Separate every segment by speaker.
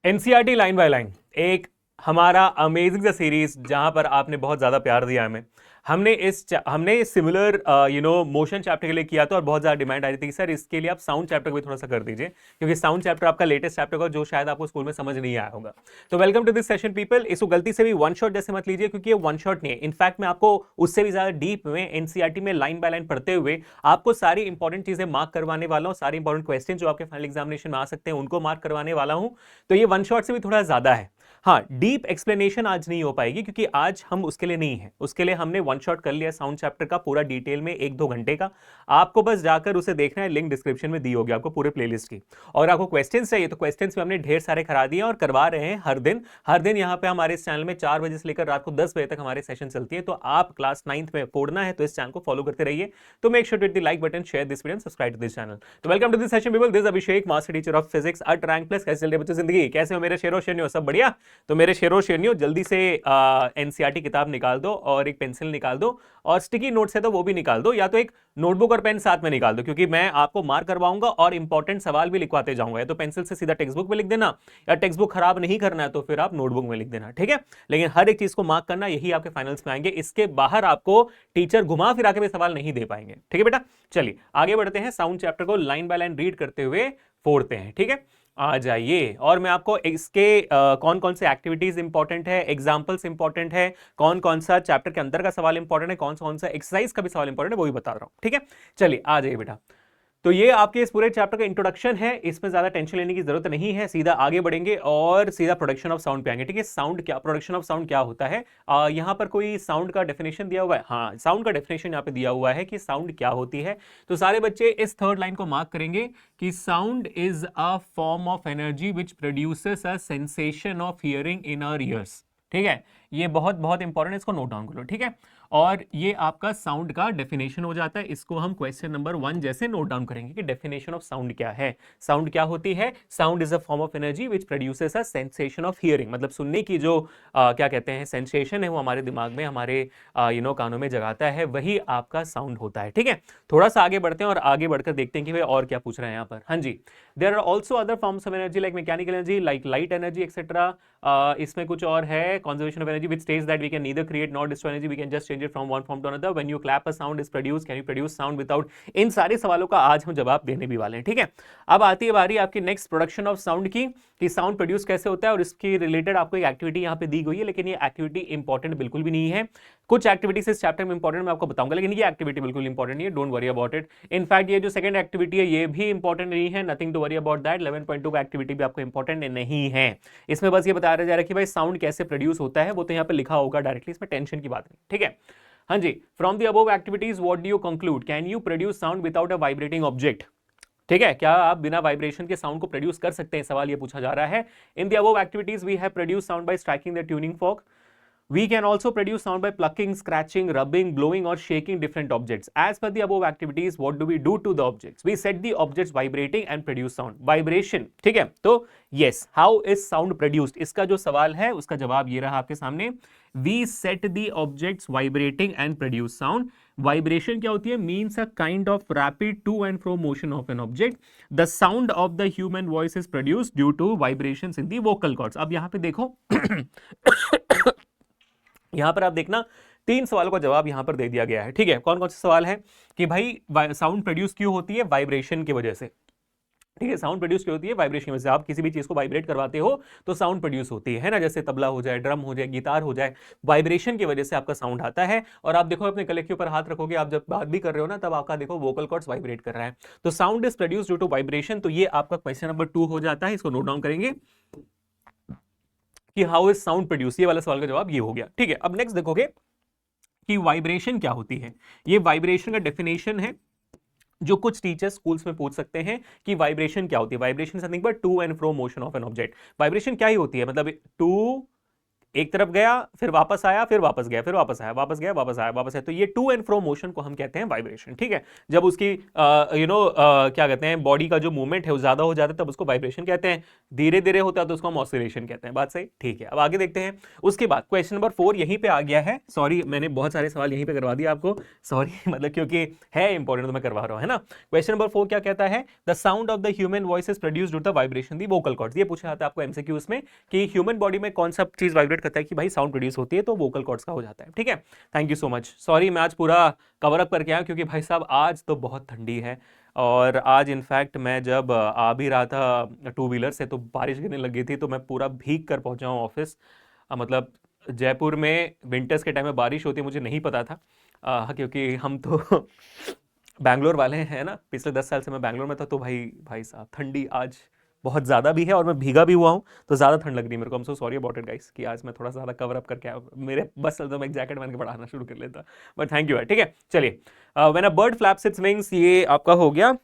Speaker 1: NCERT line by line एक हमारा amazing सा सीरीज जहां पर आपने बहुत ज्यादा प्यार दिया हमें। हमने सिमिलर मोशन चैप्टर के लिए किया था और बहुत ज्यादा डिमांड आ रही थी सर इसके लिए आप साउंड चैप्टर भी थोड़ा सा कर दीजिए, क्योंकि साउंड चैप्टर आपका लेटेस्ट चैप्टर का जो शायद आपको स्कूल में समझ नहीं आया होगा। तो welcome to this session people. इसको गलती से भी वन शॉट जैसे मत लीजिए, क्योंकि ये वन शॉट नहीं है। इनफैक्ट मैं आपको उससे भी ज्यादा डीप में एनसीईआरटी में लाइन बाय लाइन पढ़ते हुए आपको सारी इंपॉर्टेंट चीजें मार्क करवाने वाला हूं, सारी इंपॉर्टेंट क्वेश्चन जो आपके फाइनल एग्जामिनेशन में आ सकते हैं उनको मार्क करवाने वाला हूं। तो ये वन शॉट से भी थोड़ा ज्यादा है। हाँ, डीप एक्सप्लेनेशन आज नहीं हो पाएगी, क्योंकि आज हम उसके लिए नहीं है। उसके लिए हमने वन शॉट कर लिया साउंड चैप्टर का पूरा डिटेल में 1-2 घंटे का। आपको बस जाकर उसे देखना है, लिंक डिस्क्रिप्शन में दी होगी आपको पूरे प्लेलिस्ट की। और आपको क्वेश्चंस चाहिए तो क्वेश्चंस में हमने ढेर सारे करा दिए और करवा रहे हैं हर दिन यहाँ पे हमारे इस चैनल में 4 बजे से लेकर रात को 10 बजे तक हमारे सेशन चलती है। तो आप क्लास 9th में पढ़ना है तो इस चैनल को फॉलो करते रहिए। तो make sure to hit the like button, share this video, subscribe to this channel. तो welcome to this session people, this Abhishek, master teacher of physics at Rank Plus. कैसे चल रही है बच्चों जिंदगी? कैसे हो मेरे शेरो शेरनियो? सब बढ़िया? तो मेरे शेरो शेरनियो जल्दी से एनसीईआरटी किताब निकाल दो और एक पेंसिल निकाल दो, और स्टिकी नोट्स है तो वो भी निकाल दो, या तो एक नोटबुक और पेन साथ में निकाल दो, क्योंकि मैं आपको मार्क करवाऊंगा और इंपॉर्टेंट सवाल भी लिखवाते जाऊंगा। या तो पेंसिल से सीधा टेक्स्ट बुक में लिख देना, या टेक्स्ट बुक खराब नहीं करना है तो फिर आप नोटबुक में लिख देना, ठीक है? लेकिन हर एक चीज को मार्क करना, यही आपके फाइनल्स में आएंगे। इसके बाहर आपको टीचर घुमा फिरा के भी सवाल नहीं दे पाएंगे, ठीक है बेटा? चलिए आगे बढ़ते हैं, साउंड चैप्टर को लाइन बाय लाइन रीड करते हुए फोड़ते हैं, ठीक है? आ जाइए, और मैं आपको इसके कौन कौन से एक्टिविटीज इंपॉर्टेंट है, एग्जांपल्स इंपॉर्टेंट है, कौन कौन सा चैप्टर के अंदर का सवाल इंपॉर्टेंट है, कौन सा एक्सरसाइज का भी सवाल इंपॉर्टेंट है, वो भी बता रहा हूं, ठीक है? चलिए आ जाइए बेटा। तो ये आपके इस पूरे चैप्टर का इंट्रोडक्शन है, इसमें ज्यादा टेंशन लेने की जरूरत नहीं है। सीधा आगे बढ़ेंगे और सीधा प्रोडक्शन ऑफ साउंड पे आएंगे, ठीक है? साउंड क्या, प्रोडक्शन ऑफ साउंड क्या होता है? यहां पर कोई साउंड का डेफिनेशन दिया हुआ है? हाँ, साउंड का डेफिनेशन यहां पे दिया हुआ है कि साउंड क्या होती है। तो सारे बच्चे इस थर्ड लाइन को मार्क करेंगे कि sound is a form of energy which produces a sensation of hearing in our ears, ठीक है? ये बहुत बहुत इंपॉर्टेंट है, इसको नोट डाउन करो, ठीक है? और ये आपका साउंड का डेफिनेशन हो जाता है। इसको हम क्वेश्चन नंबर 1 जैसे नोट डाउन करेंगे कि डेफिनेशन ऑफ साउंड क्या है। साउंड क्या होती है? Sound is a form of energy which produces a sensation of hearing, मतलब सुनने की जो क्या कहते हैं सेंसेशन है, वो हमारे दिमाग में, हमारे कानों में जगाता है, वही आपका साउंड होता है, ठीक है? थोड़ा सा आगे बढ़ते हैं और आगे बढ़कर देखते हैं कि भाई और क्या पूछ रहे हैं यहाँ पर। हाँ जी, there are also other forms of energy like mechanical energy, like light energy etcetera. इसमें कुछ और है, conservation of energy which stage that we can neither create not destroy energy, we can just change it from one form to another, when you clap a sound is produced, can you produce sound without. इन सारे सवालों का आज हम जवाब देने भी वाले हैं, ठीक है? अब आती है बारी आपकी नेक्स्ट प्रोडक्शन ऑफ साउंड की, कि साउंड प्रोड्यूस कैसे होता है, और इसकी रिलेटेड आपको एक एक्टिविटी यहाँ पे दी गई है, लेकिन ये एक्टिविटी इंपॉर्टेंट बिल्कुल भी नहीं है। कुछ एक्टिविटीज इस चैप्टर में इंपॉर्टेंट मैं आपको बताऊंगा, लेकिन ये एक्टिविटी बिल्कुल इंपॉर्टेंट नहीं है, don't worry about it. In fact ये जो सेकंड एक्टिविटी है ये भी इंपॉर्टेंट नहीं है, nothing to worry about that. 11.2 का एक्टिविटी भी आपको इंपॉर्टेंट नहीं है। इसमें बस ये बताया जा रहा है कि भाई साउंड कैसे प्रोड्यूस होता है, वो तो यहाँ पे लिखा होगा डायरेक्टली, इसमें टेंशन की बात नहीं, ठीक है? हाँ जी, from the above activities what do you conclude, can you produce sound without a vibrating object? ठीक है, क्या आप बिना वाइब्रेशन के साउंड को प्रोड्यूस कर सकते हैं? सवाल ये पूछा जा रहा है। In the above activities we have produce sound by striking the tuning fork. We can also produce sound by plucking, scratching, rubbing, blowing or shaking different objects. As per the above activities, what do we do to the objects? We set the objects vibrating and produce sound. Vibration, ठीक है? तो yes, how is sound produced? इसका जो सवाल है उसका जवाब ये रहा आपके सामने। We set the objects vibrating and produce sound. Vibration क्या होती है? Means a kind of rapid to and fro motion of an object. The sound of the human voice is produced due to vibrations in the vocal cords. अब यहाँ पे देखो यहां पर आप देखना 3 सवालों का जवाब यहां पर दे दिया गया है, ठीक है? कौन कौन से सवाल है कि भाई साउंड प्रोड्यूस क्यों होती है? वाइब्रेशन की वजह से, ठीक है? साउंड प्रोड्यूस क्यों होती है? वाइब्रेशन की वजह से। आप किसी भी चीज को वाइब्रेट करवाते हो तो साउंड प्रोड्यूस होती है ना? जैसे तबला हो जाए, ड्रम हो जाए, गिटार हो जाए, वाइब्रेशन की वजह से आपका साउंड आता है। और आप देखो अपने गले के ऊपर हाथ रखोगे, आप जब बात भी कर रहे हो ना, तब आपका देखो वोकल कॉर्ड्स वाइब्रेट कर रहा है। तो sound is produce due to vibration. तो ये आपका क्वेश्चन नंबर 2 हो जाता है, इसको नोट डाउन करेंगे कि हाउ इज साउंड प्रोड्यूस। ये वाला सवाल का जवाब ये हो गया, ठीक है? अब नेक्स्ट देखोगे कि वाइब्रेशन क्या होती है। ये वाइब्रेशन का डेफिनेशन है जो कुछ टीचर्स स्कूल्स में पूछ सकते हैं कि वाइब्रेशन क्या होती है। Vibration is nothing but to and fro motion of an object. Vibration क्या ही होती है? मतलब टू एक तरफ गया, फिर वापस आया, फिर वापस गया, फिर वापस आया, वापस गया, वापस आया, वापस आया, तो ये टू एंड फ्रो मोशन को हम कहते हैं वाइब्रेशन। ठीक है, जब उसकी क्या कहते हैं, बॉडी का जो मूवमेंट है वो ज्यादा हो जाता है तब उसको वाइब्रेशन कहते हैं, धीरे धीरे होता है तो उसको हम ऑसिलेशन कहते हैं। बात सही? ठीक है, अब आगे देखते हैं। उसके बाद क्वेश्चन नंबर 4 यहीं पे आ गया है। सॉरी, मैंने बहुत सारे सवाल यहीं पे करवा दिया आपको, सॉरी मतलब क्योंकि है इंपॉर्टेंट तो मैं करवा रहा हूं, है ना। क्वेश्चन नंबर 4 क्या कहता है? The sound of the human voice is produced due to the vibration the vocal cords. ये पूछा जाता है आपको एमसीक्यूज में कि ह्यूमन बॉडी में कौन सा चीज वाइब्रेट करता है कि भाई साउंड प्रोड्यूस होती है, तो वोकल कॉर्ड्स का हो जाता है। ठीक है, thank you so much. Sorry मैं आज पूरा कवर अप करके आया क्योंकि भाई साहब आज तो बहुत ठंडी है, और आज इनफैक्ट मैं जब आ भी रहा था टू व्हीलर से तो बारिश गिरने लगी थी, तो मैं पूरा भीग कर पहुंचा हूँ ऑफिस। मतलब जयपुर में विंटर्स के टाइम में बारिश होती है मुझे नहीं पता था, क्योंकि हम तो बैंगलोर वाले हैं ना, पिछले 10 साल से मैं बैंगलोर में था, तो भाई साहब ठंडी आज बहुत ज़्यादा भी है और मैं भीगा भी हुआ हूँ, तो ज़्यादा ठंड लग रही है मेरे को। हम so sorry about it guys कि आज मैं थोड़ा ज़्यादा कवर अप करके आया, मेरे बस तो मैं एक जैकेट पहन के पढ़ाना शुरू कर लेता, बट थैंक यू। ठीक है, चलिए, when a bird flaps its wings, ये आपका हो गया।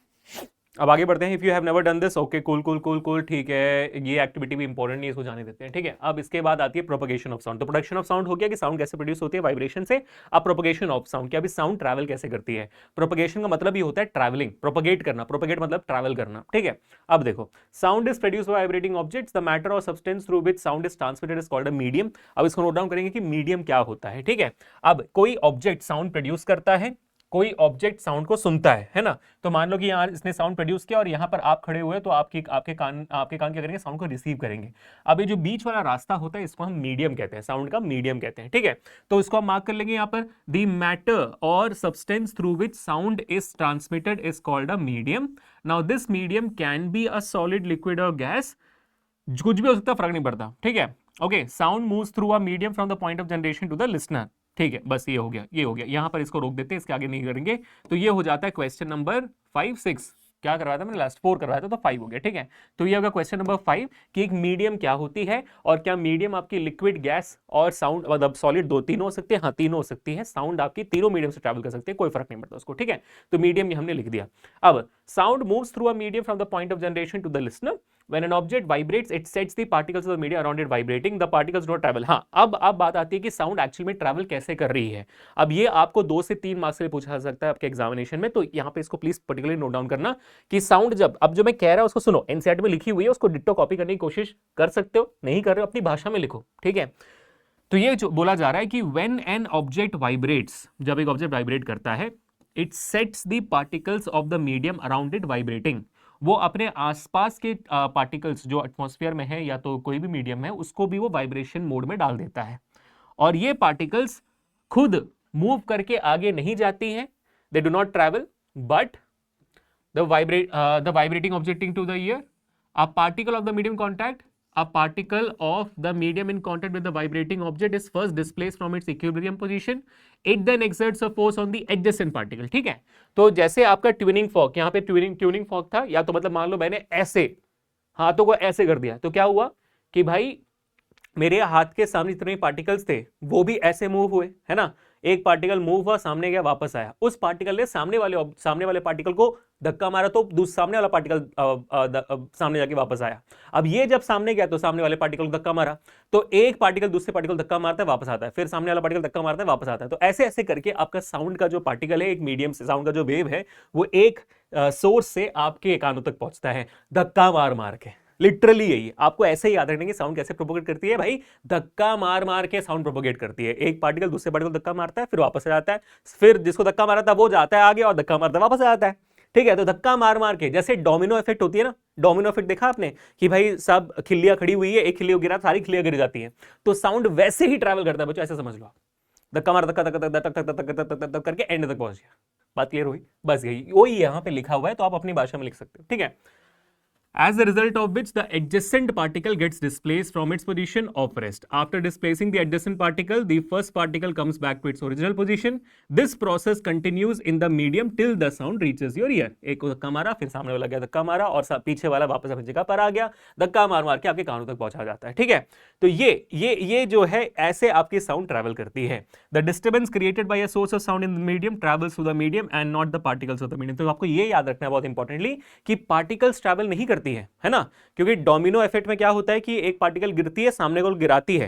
Speaker 1: अब आगे बढ़ते हैं। If you have never done this, okay cool cool cool cool, ठीक है, ये एक्टिविटी भी इंपॉर्टेंट नहीं है, इसको जाने देते हैं। ठीक है, अब इसके बाद आती है प्रोपगेशन ऑफ साउंड। तो प्रोडक्शन ऑफ साउंड हो गया कि साउंड कैसे प्रोड्यूस होती है वाइब्रेशन से। अब प्रोपगेशन ऑफ साउंड, क्या अभी साउंड ट्रैवल कैसे करती है। प्रोपगेशन का मतलब ये होता है ट्रैवलिंग, प्रोपगेट करना, प्रोपगेट मतलब ट्रैवल करना। ठीक है, अब देखो, sound is produced by vibrating objects, the matter और substance through which sound is transmitted is called a medium. अब इसको नोट डाउन करेंगे कि मीडियम क्या होता है। ठीक है, अब कोई ऑब्जेक्ट साउंड प्रोड्यूस करता है, कोई ऑब्जेक्ट साउंड को सुनता है ना। तो मान लो कि यहाँ इसने साउंड प्रोड्यूस किया और यहाँ पर आप खड़े हुए, तो आपके कान क्या करेंगे, साउंड को रिसीव करेंगे। अब ये जो बीच वाला रास्ता होता है इसको हम मीडियम कहते हैं, साउंड का मीडियम कहते हैं। ठीक है, तो इसको हम मार्क कर लेंगे यहाँ पर, द मैटर और substance through which sound is transmitted is called a medium. Now this medium can be a solid, liquid और गैस, कुछ भी हो सकता है, फर्क नहीं पड़ता। ठीक है, okay, sound moves through a medium from the point of generation to the listener. ठीक है, बस ये हो गया, ये हो गया, यहां पर इसको रोक देते हैं, इसके आगे नहीं करेंगे। तो ये हो जाता है क्वेश्चन नंबर 5 6, क्या करवाया था मैंने लास्ट 4 करवाया था, तो 5 हो गया। ठीक है, तो ये होगा क्वेश्चन नंबर 5 कि एक मीडियम क्या होती है, और क्या मीडियम आपकी लिक्विड, गैस और साउंड, मतलब सॉलिड, दो तीन हो सकते हैं। हाँ, तीन हो सकती है, साउंड आपकी तीनों मीडियम से ट्रैवल कर सकते हैं, कोई फर्क नहीं पड़ता उसको। ठीक है, तो मीडियम ये हमने लिख दिया। अब sound moves through a medium from the point of generation to the listener. When an object vibrates, it sets the particles of the media around it vibrating. The particles do not travel. हाँ, अब बात आती है कि sound actual में travel कैसे कर रही है। अब ये आपको 2 से 3 मार्क्स से पूछा जा सकता है आपके एग्जामिनेशन में, तो यहाँ पे इसको प्लीज पर्टिकुलरली नोट डाउन करना कि साउंड जब, अब जो मैं कह रहा हूं उसको सुनो, एनसीईआरटी में लिखी हुई है, उसको डिट्टो कॉपी करने की कोशिश कर सकते हो, नहीं कर रहे हो अपनी भाषा में लिखो। ठीक है, तो ये जो बोला जा रहा है कि व्हेन एन ऑब्जेक्ट वाइब्रेट्स, जब एक ऑब्जेक्ट वाइब्रेट करता है, it sets the particles of the medium around it vibrating. वो अपने आसपास के पार्टिकल्स जो एटमॉस्फेयर में है या तो कोई भी मीडियम है, उसको भी वो वाइब्रेशन मोड में डाल देता है, और ये पार्टिकल्स खुद मूव करके आगे नहीं जाती हैं, they do not travel, but the vibrating object into the ear, a particle of the medium contact, a particle of the medium in contact with the vibrating object is first displaced from its equilibrium position. It then exerts a force on the adjacent particle. ठीक है, तो जैसे आपका tuning fork, यहाँ पे tuning fork था, या तो मतलब मान लो मैंने ऐसे हाथों को ऐसे कर दिया, तो क्या हुआ कि भाई मेरे हाथ के सामने जितने पार्टिकल्स थे वो भी ऐसे मूव हुए, है ना। एक पार्टिकल मूव हुआ, सामने गया, वापस आया, उस पार्टिकल ने सामने वाले पार्टिकल को धक्का मारा, तो सामने वाला पार्टिकल सामने जाके वापस आया। अब ये जब सामने गया तो सामने वाले पार्टिकल को धक्का मारा, तो एक पार्टिकल दूसरे पार्टिकल धक्का मारता है, वापस आता है, फिर सामने वाला पार्टिकल धक्का मारता है, वापस आता है। तो ऐसे ऐसे करके आपका साउंड का जो पार्टिकल है, एक मीडियम से साउंड का जो वेव है, वो एक सोर्स से आपके कानों तक पहुंचता है धक्का मार मार के। लिटरली यही आपको ऐसे ही याद रखने की, साउंड कैसे प्रोपोगेट करती है भाई, धक्का मार मार के साउंड प्रोपोगेट करती है। एक पार्टिकल दूसरे पार्टिकल धक्का मारता है, फिर वापस आ जाता है, फिर जिसको धक्का मारा था वो जाता है आगे और धक्का मारता है, वापस आ जाता है। ठीक है, तो धक्का मार मार के, जैसे डोमिनो इफेक्ट होती है ना, डोमिनो इफेक्ट देखा आपने कि भाई सब खिल्लियां खड़ी हुई है, एक खिल्ली गिरा, सारी खिल्लियां गिर जाती है, तो साउंड वैसे ही ट्रैवल करता है बच्चों, ऐसे समझ लो आप। धक्का मार, धक्का धक्का धक्का धक्का करके एंड तक पहुंच गया। बात क्लियर हुई? बस यही वही यहां पे लिखा हुआ है, तो आप अपनी भाषा में लिख सकते हो। ठीक है, as a result of which the adjacent particle gets displaced from its position of rest. After displacing the adjacent particle, the first particle comes back to its original position. This process continues in the medium till the sound reaches your ear. एक को धक्का मारा, फिर सामने वाला गया धक्का मारा, और पीछे वाला वापस अपनी जगह पर आ गया, धक्का मार मार के आपके कानों तक पहुंचा जाता है। ठीक है, तो ये जो है ऐसे आपकी साउंड ट्रैवल करती है। The disturbance created by a source of sound in the medium travels through the medium and not the particles of the medium. तो आपको ये याद रखना है बहुत इंपॉर्टेंटली कि पार्टिकल्स ट्रैवल नहीं करती है ना, क्योंकि डोमिनो इफेक्ट में क्या होता है कि एक पार्टिकल गिरती है, सामने को गिराती है,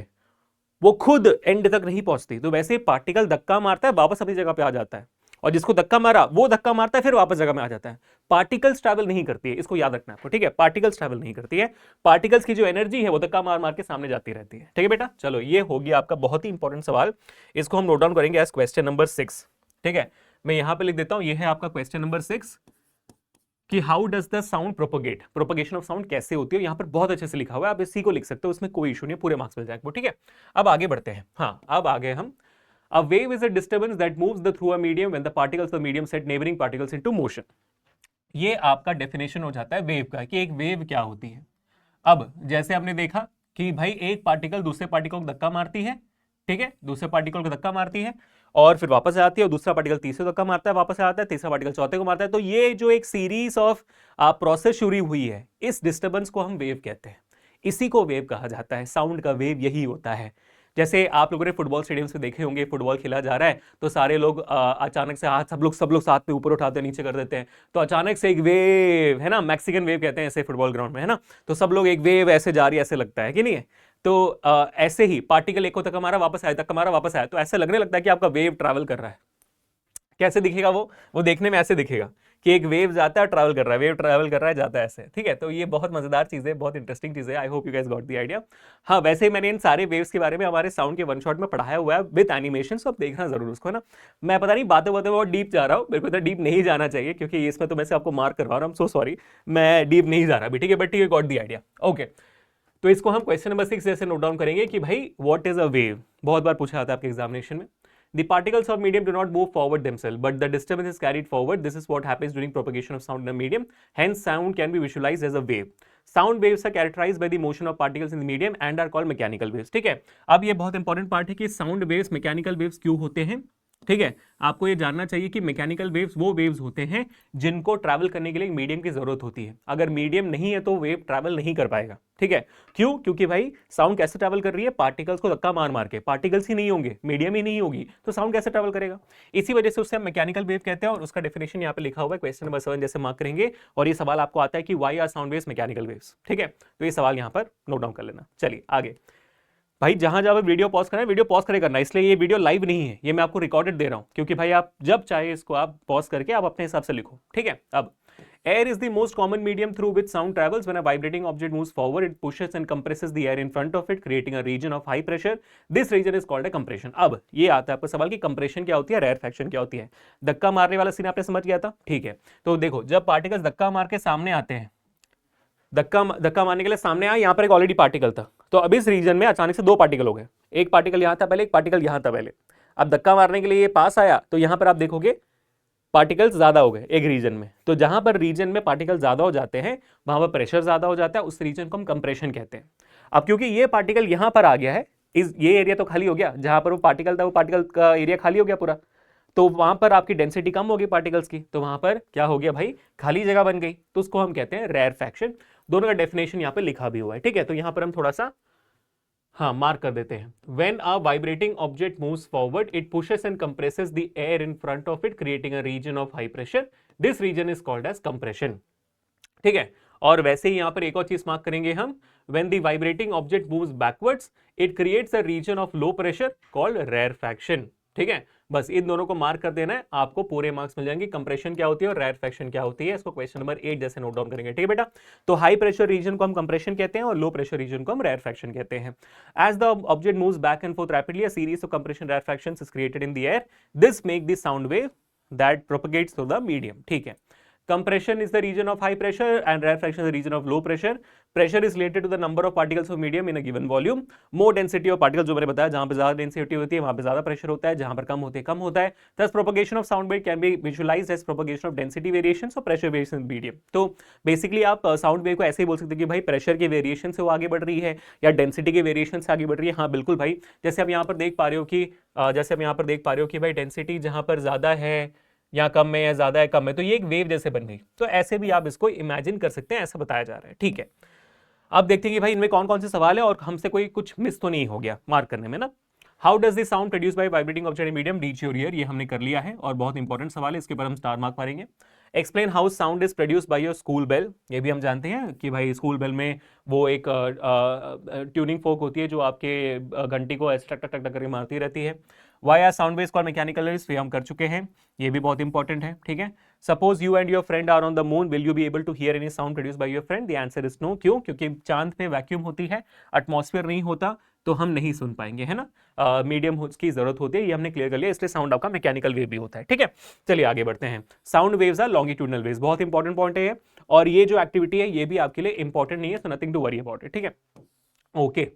Speaker 1: वो खुद एंड तक नहीं पहुंचती। तो वैसे पार्टिकल धक्का मारता है, वापस अपनी जगह पे आ जाता है, और जिसको धक्का मारा वो धक्का मारता है, फिर वापस जगह में आ जाता है। पार्टिकल्स ट्रैवल नहीं करती है, इसको याद रखना है आपको, ठीक है। पार्टिकल्स ट्रैवल नहीं करती है, पार्टिकल्स की जो एनर्जी है वो धक्का मार मार के सामने जाती रहती है, ठीक है बेटा। चलो ये हो गया आपका बहुत ही इंपॉर्टेंट सवाल, इसको हम नोट डाउन करेंगे एज क्वेश्चन नंबर 6, ठीक है। मैं यहां पे लिख देता हूं, ये है आपका क्वेश्चन नंबर 6 कि how does the sound propagate, propagation of sound कैसे होती है। यहां पर बहुत अच्छे से लिखा हुआ है, आप इसी को लिख सकते हो, उसमें कोई इशू नहीं, पूरे मार्क्स मिल जाएंगे, ठीक है। अब आगे बढ़ते हैं। हाँ, अब आगे हम, a wave is a disturbance that moves through a medium when the particles of the medium set neighboring particles into motion। ये आपका डेफिनेशन हो जाता है वेव का, कि एक वेव क्या होती है। अब जैसे आपने देखा कि भाई एक पार्टिकल दूसरे पार्टिकल को धक्का मारती है, ठीक है, दूसरे पार्टिकल को धक्का मारती है और फिर वापस आती है, और दूसरा पार्टिकल तीसरे को धक्का मारता है, वापस आता है, तीसरा पार्टिकल चौथे को मारता है। तो ये जो एक सीरीज ऑफ प्रोसेस शुरू हुई है, इस डिस्टर्बेंस को हम वेव कहते हैं, इसी को वेव कहा जाता है। साउंड का वेव यही होता है। जैसे आप लोगों ने फुटबॉल स्टेडियम से देखे होंगे, फुटबॉल खेला जा रहा है तो सारे लोग अचानक से हाथ सब लोग साथ में ऊपर उठाते हैं, नीचे कर देते हैं, तो अचानक से एक वेव, है ना, मैक्सिकन वेव कहते हैं ऐसे फुटबॉल ग्राउंड में, है ना, तो सब लोग एक वेव ऐसे जा रही है, ऐसे लगता है कि नहीं है। तो ऐसे ही पार्टिकल एक को धक्का मारा वापस आया, धक्का मारा वापस आया, तो ऐसे लगने लगता है कि आपका वेव ट्रैवल कर रहा है। कैसे दिखेगा वो देखने में ऐसे दिखेगा कि एक वेव जाता है, ट्रैवल कर रहा है, वेव ट्रैवल कर रहा है, जाता है ऐसे, ठीक है। तो ये बहुत मजेदार चीज है, बहुत इंटरेस्टिंग चीज है। I hope you guys got the idea. हाँ, वैसे ही मैंने इन सारे वेव्स के बारे में हमारे साउंड के वन शॉट में पढ़ाया हुआ है विद एनिमेशन, तो आप देखना जरूर उसको, है ना। मैं पता नहीं बातें बहुत डीप जा रहा हूँ, मेरे को इतना डीप नहीं जाना चाहिए, क्योंकि इसमें तो मैं से आपको मार्क करवा रहा हूँ, सो सॉरी, मैं डीप नहीं जा रहा अभी, ठीक है, बट ठीक है, गॉट द आइडिया, ओके। तो इसको हम क्वेश्चन नंबर 6 जैसे नोट डाउन करेंगे कि भाई व्हाट इज अ वेव। बहुत बार पूछा जाता है आपके एग्जामिनेशन में। The particles of medium do not move forward themselves, but the disturbance is carried forward. This is what happens during propagation of sound in a medium. Hence, sound can be visualized as a wave. Sound waves are characterized by the motion of particles in the medium and are called mechanical waves. ठीक है, अब ये बहुत important part है कि sound waves mechanical waves क्यों होते हैं, ठीक है। आपको ये जानना चाहिए कि मैकेनिकल वेव्स वो वेव्स होते हैं जिनको ट्रैवल करने के लिए मीडियम की जरूरत होती है। अगर मीडियम नहीं है तो वेव ट्रैवल नहीं कर पाएगा, ठीक है। क्यों? क्योंकि भाई साउंड कैसे ट्रैवल कर रही है, पार्टिकल्स को धक्का मार मार के। पार्टिकल्स ही नहीं होंगे, मीडियम ही नहीं होगी, तो साउंड कैसे ट्रैवल करेगा। इसी वजह से उससे हम मैकेनिकल वेव कहते हैं, और उसका डेफिनेशन यहाँ पे लिखा हुआ है क्वेश्चन नंबर 7 जैसे मार्क करेंगे। और ये सवाल आपको आता है कि why are sound waves mechanical waves, ठीक है। तो ये सवाल यहाँ पर नोट डाउन कर लेना। चलिए आगे भाई, जहां जहां वीडियो पॉज करना है, वीडियो पॉज करे करना, इसलिए ये वीडियो लाइव नहीं है, ये मैं आपको रिकॉर्डेड दे रहा हूं, क्योंकि भाई आप जब चाहे इसको आप पॉज करके आप अपने हिसाब से लिखो, ठीक है। अब air is the most common medium through which sound travels. When a vibrating object moves forward, it pushes and compresses the air in front of it, creating a region of high pressure. This region is called a compression. अब ये आता है आपको सवाल कि compression क्या होती है, रेयरफैक्शन क्या होती है। धक्का मारने वाला सीन आपने समझ गया था, ठीक है। तो देखो, जब पार्टिकल्स धक्का मार के सामने आते हैं, धक्का मारने के लिए सामने आया, यहां पर एक ऑलरेडी पार्टिकल था, तो अब इस रीजन में अचानक से दो पार्टिकल हो गए, एक पार्टिकल यहां था पहले, एक पार्टिकल यहां था पहले। अब धक्का मारने के लिए ये पास आया, तो यहां पर आप देखोगे पार्टिकल्स ज्यादा हो गए एक रीजन में। तो जहां पर रीजन में पार्टिकल ज्यादा हो जाते हैं, वहां पर प्रेशर ज्यादा हो जाता है, उस रीजन को हम कंप्रेशन कहते हैं। अब क्योंकि ये पार्टिकल यहां पर आ गया है, ये एरिया तो खाली हो गया, जहां पर वो पार्टिकल था वो पार्टिकल का एरिया खाली हो गया पूरा, तो वहां पर आपकी डेंसिटी कम होगी पार्टिकल्स की, तो वहां पर क्या हो गया भाई, खाली जगह बन गई, तो उसको हम कहते हैं रेयरफैक्शन। दोनों का डेफिनेशन यहाँ पे लिखा भी हुआ है, ठीक है। तो यहाँ पर हम थोड़ा सा हाँ मार्क कर देते हैं। When a vibrating object moves forward, it pushes and compresses the air in front of it, creating a region of high pressure. This region is called as compression. ठीक है। और वैसे ही यहाँ पर एक और चीज मार्क करेंगे हम, when the vibrating object moves backwards, it creates a region of low pressure called rarefaction. ठीक है, बस इन दोनों को मार्क कर देना है, आपको पूरे मार्क्स मिल जाएंगे। कंप्रेशन क्या होती है और रेयरफैक्शन क्या होती है, इसको क्वेश्चन नंबर 8 जैसे नोट डाउन करेंगे, ठीक है बेटा। तो हाई प्रेशर रीजन को हम कंप्रेशन कहते हैं और लो प्रेशर रीजन को हम रेयरफैक्शन कहते हैं। As the object moves back and forth rapidly, a series of compression rarefactions is created in the air. This make the sound wave that propagates through the medium, ठीक है। Compression is the region of high pressure and rarefaction is the region of low pressure. Pressure is related to the number of particles of medium in a given volume. More density of particles, जो मैंने बताया, जहां पे ज्यादा density होती है वहां पे ज्यादा प्रेशर होता है, जहां पर कम होती है कम होता है। Thus propagation of sound wave can be visualized as propagation of density variations or pressure variations in medium. तो बेसिकली आप साउंड वेव को ऐसे ही बोल सकते हैं कि भाई प्रेशर के वेरिएशन से वो आगे बढ़ रही है या डेंसिटी के वेरिएशन से आगे बढ़ रही है। हाँ बिल्कुल भाई, जैसे आप यहाँ पर देख पा रहे हो कि भाई डेंसिटी जहां पर ज्यादा है या कम में, या ज्यादा है कम में, तो ये एक वेव जैसे बन गई। तो ऐसे भी आप इसको इमेजिन कर सकते हैं, ऐसा बताया जा रहा है, ठीक है। अब देखते हैं कि भाई इनमें कौन कौन से सवाल है और हमसे कोई कुछ मिस तो नहीं हो गया मार्क करने में ना। How does this sound produce by vibrating object in medium reach your year, ये हमने कर लिया है और बहुत इंपॉर्टेंट सवाल है, इसके ऊपर हम स्टार मार्क मारेंगे। Explain how sound is produced by your school bell, ये भी हम जानते हैं कि भाई स्कूल बेल में वो एक ट्यूनिंग फोक होती है जो आपके घंटी को ऐसे टक टक टक टक करके मारती रहती है। Why are sound waves called mechanical waves, ये हम कर चुके हैं, ये भी बहुत इंपॉर्टेंट है, ठीक है। Suppose you and your friend are on the moon, will you be able to hear any sound produced by your friend? The answer is no. क्यों? क्योंकि चांद पे वैक्यूम होती है, एटमॉस्फेयर नहीं होता, तो हम नहीं सुन पाएंगे, है ना। मीडियम की जरूरत होती है, ये हमने क्लियर कर लिया, इसलिए साउंड आपका मैकेनिकल वेव भी होता है, ठीक है। चलिए आगे बढ़ते हैं। Sound waves are longitudinal waves, बहुत इंपॉर्टेंट पॉइंट है ये, और ये जो एक्टिविटी है ये भी आपके लिए इंपॉर्टेंट नहीं है, so nothing to worry about it, ठीक है। ओके,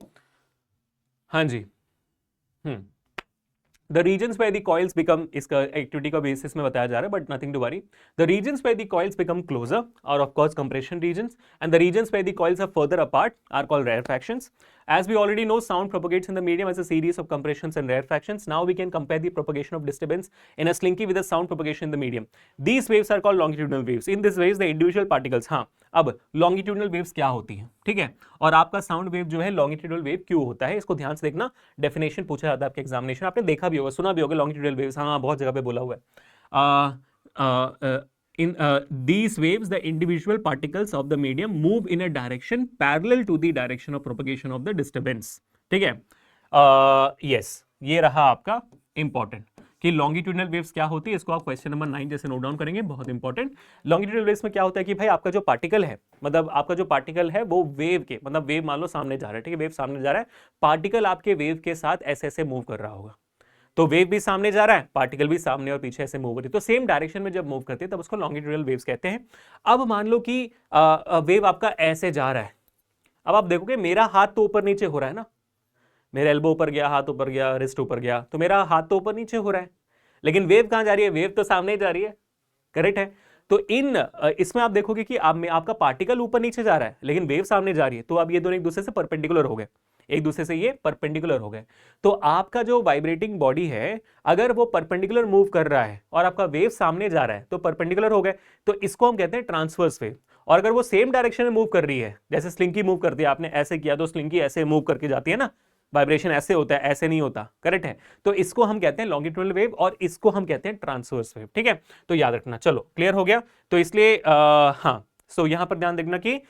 Speaker 1: हाँ जी। The regions where the coils become, इसका एक्टिविटी का बेसिस में बताया जा रहा है, but nothing to worry. The regions where the coils become closer are of course compression regions, and the regions where the coils are further apart are called rarefactions. As we already know, sound propagates in the medium as a series of compressions and rarefactions. Now we can compare the propagation of disturbance in a slinky with the sound propagation in the medium. These waves are called longitudinal waves. In these waves, the individual particles, हाँ, अब longitudinal waves क्या होती हैं, ठीक है, और आपका sound wave जो है लॉन्गिट्यूडनल वेव क्यों होता है, इसको ध्यान से देखना। डेफिनेशन पूछा जाता है आपके एग्जामिनेशन, आपने देखा भी होगा, सुना भी होगा लॉन्गिट्यूडनल वेव्स, हाँ बहुत जगह पे बोला हुआ है। In these waves, the individual particles of the medium move in a direction parallel to the direction of propagation of the disturbance, ठीक है। yes, ये रहा आपका इंपॉर्टेंट कि लॉन्गिट्यूडनल वेव्स क्या होती है, इसको आप क्वेश्चन नंबर 9 जैसे नोट डाउन करेंगे, बहुत इंपॉर्टेंट। लॉन्गिट्यूडनल वेव्स में क्या होता है कि भाई आपका जो पार्टिकल है, मतलब आपका जो पार्टिकल है वो वेव के, मतलब वेव मान लो सामने जा रहा है, ठीक है, वेव सामने जा रहा है, पार्टिकल आपके वेव के साथ ऐसे ऐसे मूव कर रहा होगा, तो वेव भी सामने जा रहा है, पार्टिकल भी सामने और पीछे ऐसे मूव हो रही है, तो सेम डायरेक्शन में जब मूव करते हैं तब उसको लॉन्गिट्यूडनल वेव्स कहते हैं। अब मान लो कि वेव आपका ऐसे जा रहा है, अब आप देखोगे मेरा हाथ तो ऊपर नीचे हो रहा है ना, मेरा एल्बो ऊपर गया, हाथ ऊपर गया, रिस्ट ऊपर गया, तो मेरा हाथ तो ऊपर नीचे हो रहा है, लेकिन वेव कहां जा रही है, वेव तो सामने जा रही है, करेक्ट है। तो इसमें आप देखोगे कि आपका पार्टिकल ऊपर नीचे जा रहा है लेकिन वेव सामने जा रही है, तो अब ये दोनों एक दूसरे से परपेंडिकुलर हो गए, एक दूसरे से ये परपेंडिकुलर हो गए। तो आपका जो वाइब्रेटिंग बॉडी है अगर वो परपेंडिकुलर मूव कर रहा है और आपका वेव सामने जा रहा है तो परपेंडिकुलर हो गए, तो इसको हम कहते हैं ट्रांसवर्स वेव। और अगर वो सेम डायरेक्शन में मूव कर रही है, जैसे स्लिंकी मूव करती है, आपने ऐसे किया तो स्लिंकी ऐसे मूव करके जाती है ना, वाइब्रेशन ऐसे होता है, ऐसे नहीं होता, करेक्ट है, तो इसको हम कहते हैं लॉन्गिट्यूडनल वेव और इसको हम कहते हैं ट्रांसवर्स वेव, ठीक है, तो याद रखना। चलो क्लियर हो गया, तो इसलिए हाँ, सो यहां पर ध्यान देखना कि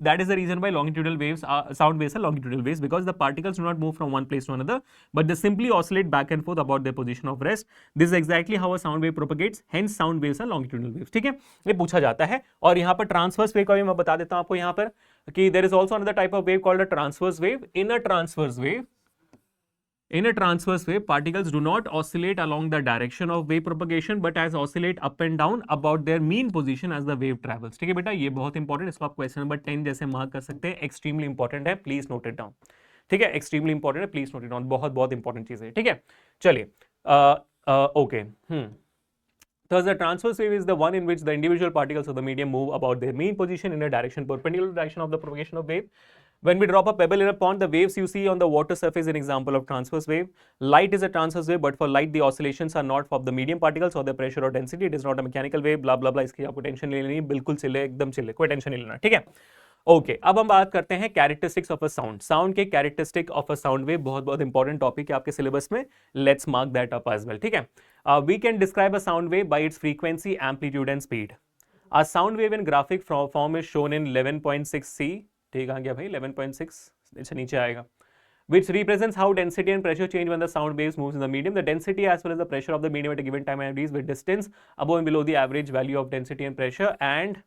Speaker 1: that is the reason why longitudinal waves sound waves are longitudinal waves, because the particles do not move from one place to another but they simply oscillate back and forth about their position of rest. This is exactly how a sound wave propagates, hence sound waves are longitudinal waves, ठीक है, ये पूछा जाता है। और यहाँ पर transverse wave का भी मैं बता देता हूं आपको यहाँ पर कि there is also another type of wave called a transverse wave. In a transverse wave, particles do not oscillate along the direction of wave propagation, but as oscillate up and down about their mean position as the wave travels. ठीक है बेटा, ये बहुत important, इसको आप question number 10 जैसे mark कर सकते हैं, एक्सट्रीमली इंपॉर्टेंट है, प्लीज नोट इट डाउन, ठीक है, एक्सट्रीमली इंपॉर्टेंट है, प्लीज नोट इट डाउन, बहुत बहुत इंपॉर्टेंट चीज है, ठीक है। चलिए okay, Thus, the transverse wave is the one in which the individual particles of the medium move about their mean position in a direction perpendicular to the direction of the propagation of wave. When we drop a pebble in a pond, the waves you see on the water surface is an example of transverse wave. Light is a transverse wave, but for light the oscillations are not of the medium particles or the pressure or density. It is not a mechanical wave. Blah blah blah. इसकी आपको tension नहीं लेनी, बिल्कुल चिल्ले, एकदम चिल्ले, कोई tension नहीं लेना, ठीक है। ओके, अब हम बात करते हैं characteristics of a sound. Sound के characteristic of a sound wave बहुत बहुत इंपॉर्टेंट टॉपिक है आपके सिलेबस में, let's mark that up as well, ठीक है। We can describe a sound wave by its frequency, amplitude and speed. A sound wave in graphic form is shown in 11.6 C, ठीक आ गया भाई 11.6, अच्छा नीचे आएगा, which represents how density and pressure change when the sound waves moves in the medium. The density as well as the pressure of the medium at a given time varies with distance above and below the average value of density and pressure and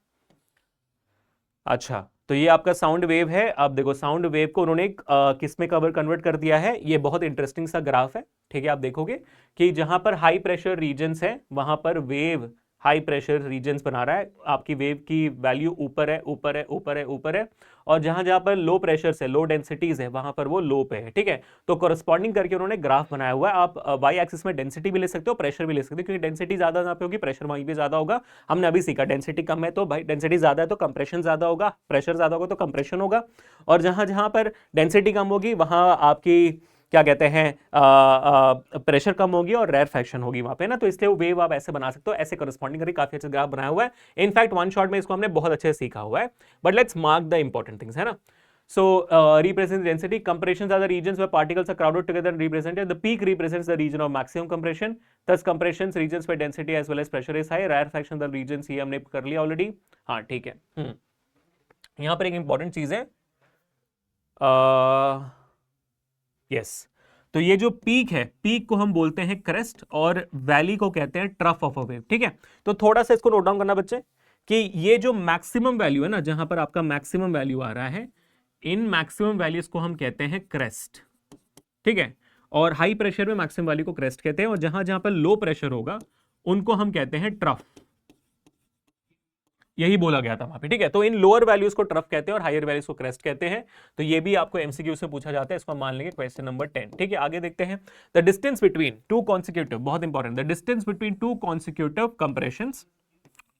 Speaker 1: अच्छा, तो ये आपका sound wave है। अब देखो sound wave को उन्होंने किस में कन्वर्ट कर दिया है, ये बहुत इंटरेस्टिंग सा ग्राफ है, ठीक है। आप देखोगे कि जहां पर हाई प्रेशर रीजन्स है वहां पर वेव हाई प्रेशर रीजन्स बना रहा है, आपकी वेव की वैल्यू ऊपर है ऊपर है ऊपर है ऊपर है, और जहां जहां पर लो प्रेशर से लो डेंसिटीज है वहां पर वो लो पे है, ठीक है। तो कोरस्पॉन्डिंग करके उन्होंने ग्राफ बनाया हुआ है। आप वाई एक्सिस में डेंसिटी भी ले सकते हो, प्रेशर भी ले सकते हो, क्योंकि डेंसिटी ज्यादा जहां पे होगी प्रेशर वहीं पे ज्यादा होगा। हमने अभी सीखा डेंसिटी कम है तो भाई डेंसिटी ज्यादा है तो कंप्रेशन ज्यादा होगा, प्रेशर ज्यादा होगा तो कंप्रेशन होगा, और जहां जहां पर डेंसिटी कम होगी वहां आपकी क्या कहते हैं प्रेशर कम होगी और रेयरफैक्शन होगी वहां पे ना, तो इसलिए वो वेव आप ऐसे बना सकते हो, ऐसे करस्पॉन्डिंग करके काफी अच्छा ग्राफ बनाया हुआ है। इनफैक्ट वन शॉट में इसको हमने बहुत अच्छे से सीखा हुआ है, but let's mark the important things, है ना। So represents density. Compressions are the regions where particles are crowded together and represented. The peak represents the region of maximum compression. Thus compressions regions where density as well as pressure is high. Rarefaction the regions, ये हमने कर लिया already. हाँ ठीक है. यहाँ पर एक इंपॉर्टेंट चीज है. यस, तो ये जो पीक है, पीक को हम बोलते हैं क्रेस्ट और वैली को कहते हैं ट्रफ ऑफ अ वेव. ठीक है, तो थोड़ा सा इसको नोट डाउन करना बच्चे कि ये जो मैक्सिमम वैल्यू है ना, जहां पर आपका मैक्सिमम वैल्यू आ रहा है, इन मैक्सिमम वैल्यूज को हम कहते हैं क्रेस्ट. ठीक है, और हाई प्रेशर में मैक्सिमम वैल्यू को क्रेस्ट कहते हैं, और जहां जहां पर लो प्रेशर होगा उनको हम कहते हैं ट्रफ. यही बोला गया था वहां पे. ठीक है, तो इन लोअर वैल्यूज को ट्रफ कहते हैं और हायर वैल्यूज को क्रेस्ट कहते हैं. तो ये भी आपको एमसीक्यू से पूछा जाता है, इसको मान लेंगे क्वेश्चन नंबर 10. ठीक है, आगे देखते हैं. The distance between two consecutive, बहुत important, the distance between two consecutive compressions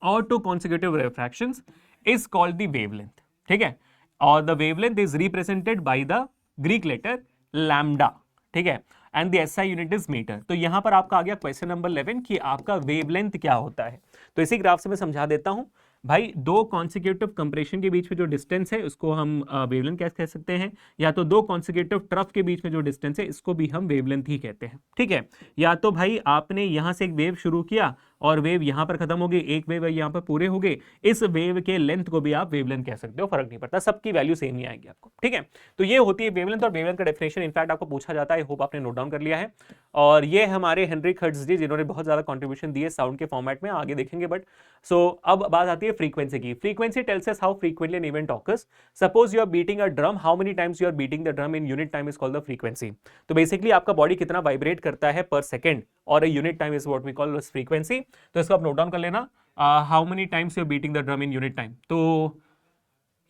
Speaker 1: और two consecutive refractions is called the wavelength. ठीक है, और the wavelength is represented by the Greek letter lambda. ठीक है, and the SI unit is metre. तो यहां पर आपका आ गया क्वेश्चन नंबर 11 कि आपका वेवलेंथ क्या होता है. तो इसी ग्राफ से मैं समझा देता हूं भाई. दो कॉन्सिक्यूटिव कंप्रेशन के बीच में जो डिस्टेंस है उसको हम वेवलेंथ कैसे कह सकते हैं, या तो दो कॉन्सिक्यूटिव ट्रफ के बीच में जो डिस्टेंस है इसको भी हम वेवलेंथ ही कहते हैं. ठीक है, या तो भाई आपने यहां से एक वेव शुरू किया और वेव यहां पर खत्म हो गई, एक वेव यहां पर पूरे हो गए, इस वेव के लेंथ को भी आप वेवलेंथ कह सकते हो, फर्क नहीं पड़ता, सबकी वैल्यू सेम ही आएगी आपको. ठीक है, तो ये होती है वेवलेंथ, और वेवलेंथ का डेफिनेशन इनफैक्ट आपको पूछा जाता है. होप आपने नोट डाउन कर लिया है. और ये हमारे हेनरिक हर्ट्ज जी, जिन्होंने बहुत ज्यादा कॉन्ट्रीब्यूशन दिए साउंड के फॉर्मेट में, आगे देखेंगे. बट सो अब बात आती है फ्रीक्वेंसी की. Frequency tells us how frequently an event occurs. Suppose you are beating a drum, how many times you are beating the drum in unit time is called the frequency. तो basically आपका body कितना vibrate करता है per second, और a unit time is what we call frequency. तो इसको आप note down कर लेना. How many times you are beating the drum in unit time. तो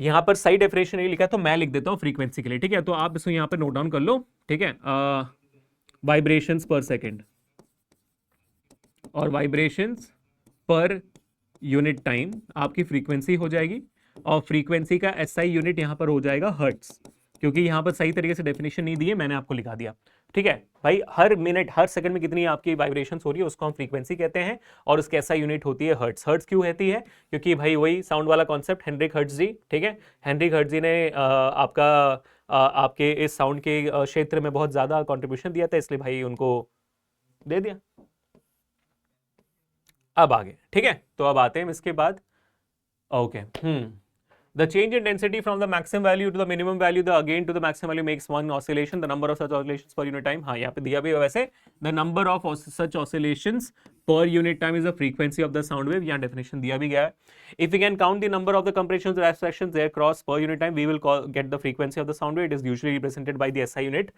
Speaker 1: यहां पर सही डेफिनेशन नहीं लिखा है, तो मैं लिख देता हूं फ्रीक्वेंसी के लिए. ठीक है, तो आप इसको यहां पर नोट डाउन कर लो. ठीक है, वाइब्रेशंस पर सेकेंड और वाइब्रेशंस पर यूनिट टाइम आपकी फ्रीक्वेंसी हो जाएगी, और फ्रीक्वेंसी का एसआई यूनिट यहां पर हो जाएगा हर्ट्स, क्योंकि यहां पर सही तरीके से डेफिनेशन नहीं दी है, मैंने आपको लिखा दिया. ठीक है भाई, हर मिनट हर सेकंड में कितनी आपकी वाइब्रेशंस हो रही है उसको हम फ्रीक्वेंसी कहते हैं, और उसकी एसआई यूनिट होती है हर्ट्स. हर्ट्स क्यों रहती है, क्योंकि भाई वही साउंड वाला कॉन्सेप्ट हेनरिक हर्ट्ज जी. ठीक है, हेनरिक हर्ट्ज जी ने आपके इस साउंड के क्षेत्र में बहुत ज्यादा कॉन्ट्रीब्यूशन दिया था, इसलिए भाई उनको दे दिया. अब आगे. ठीक है, तो अब आते हैं इसके बाद. Okay, The change in density from the maximum value to the minimum value, the again to the maximum value makes one oscillation. The number of such oscillations per unit time. हाँ, यहाँ पे दिया भी है वैसे. The number of such oscillations per unit time is the frequency of the sound wave. यहाँ definition दिया भी गया है. If we can count the number of the compressions or abstractions there cross per unit time, we will get the frequency of the sound wave. It is usually represented by the SI unit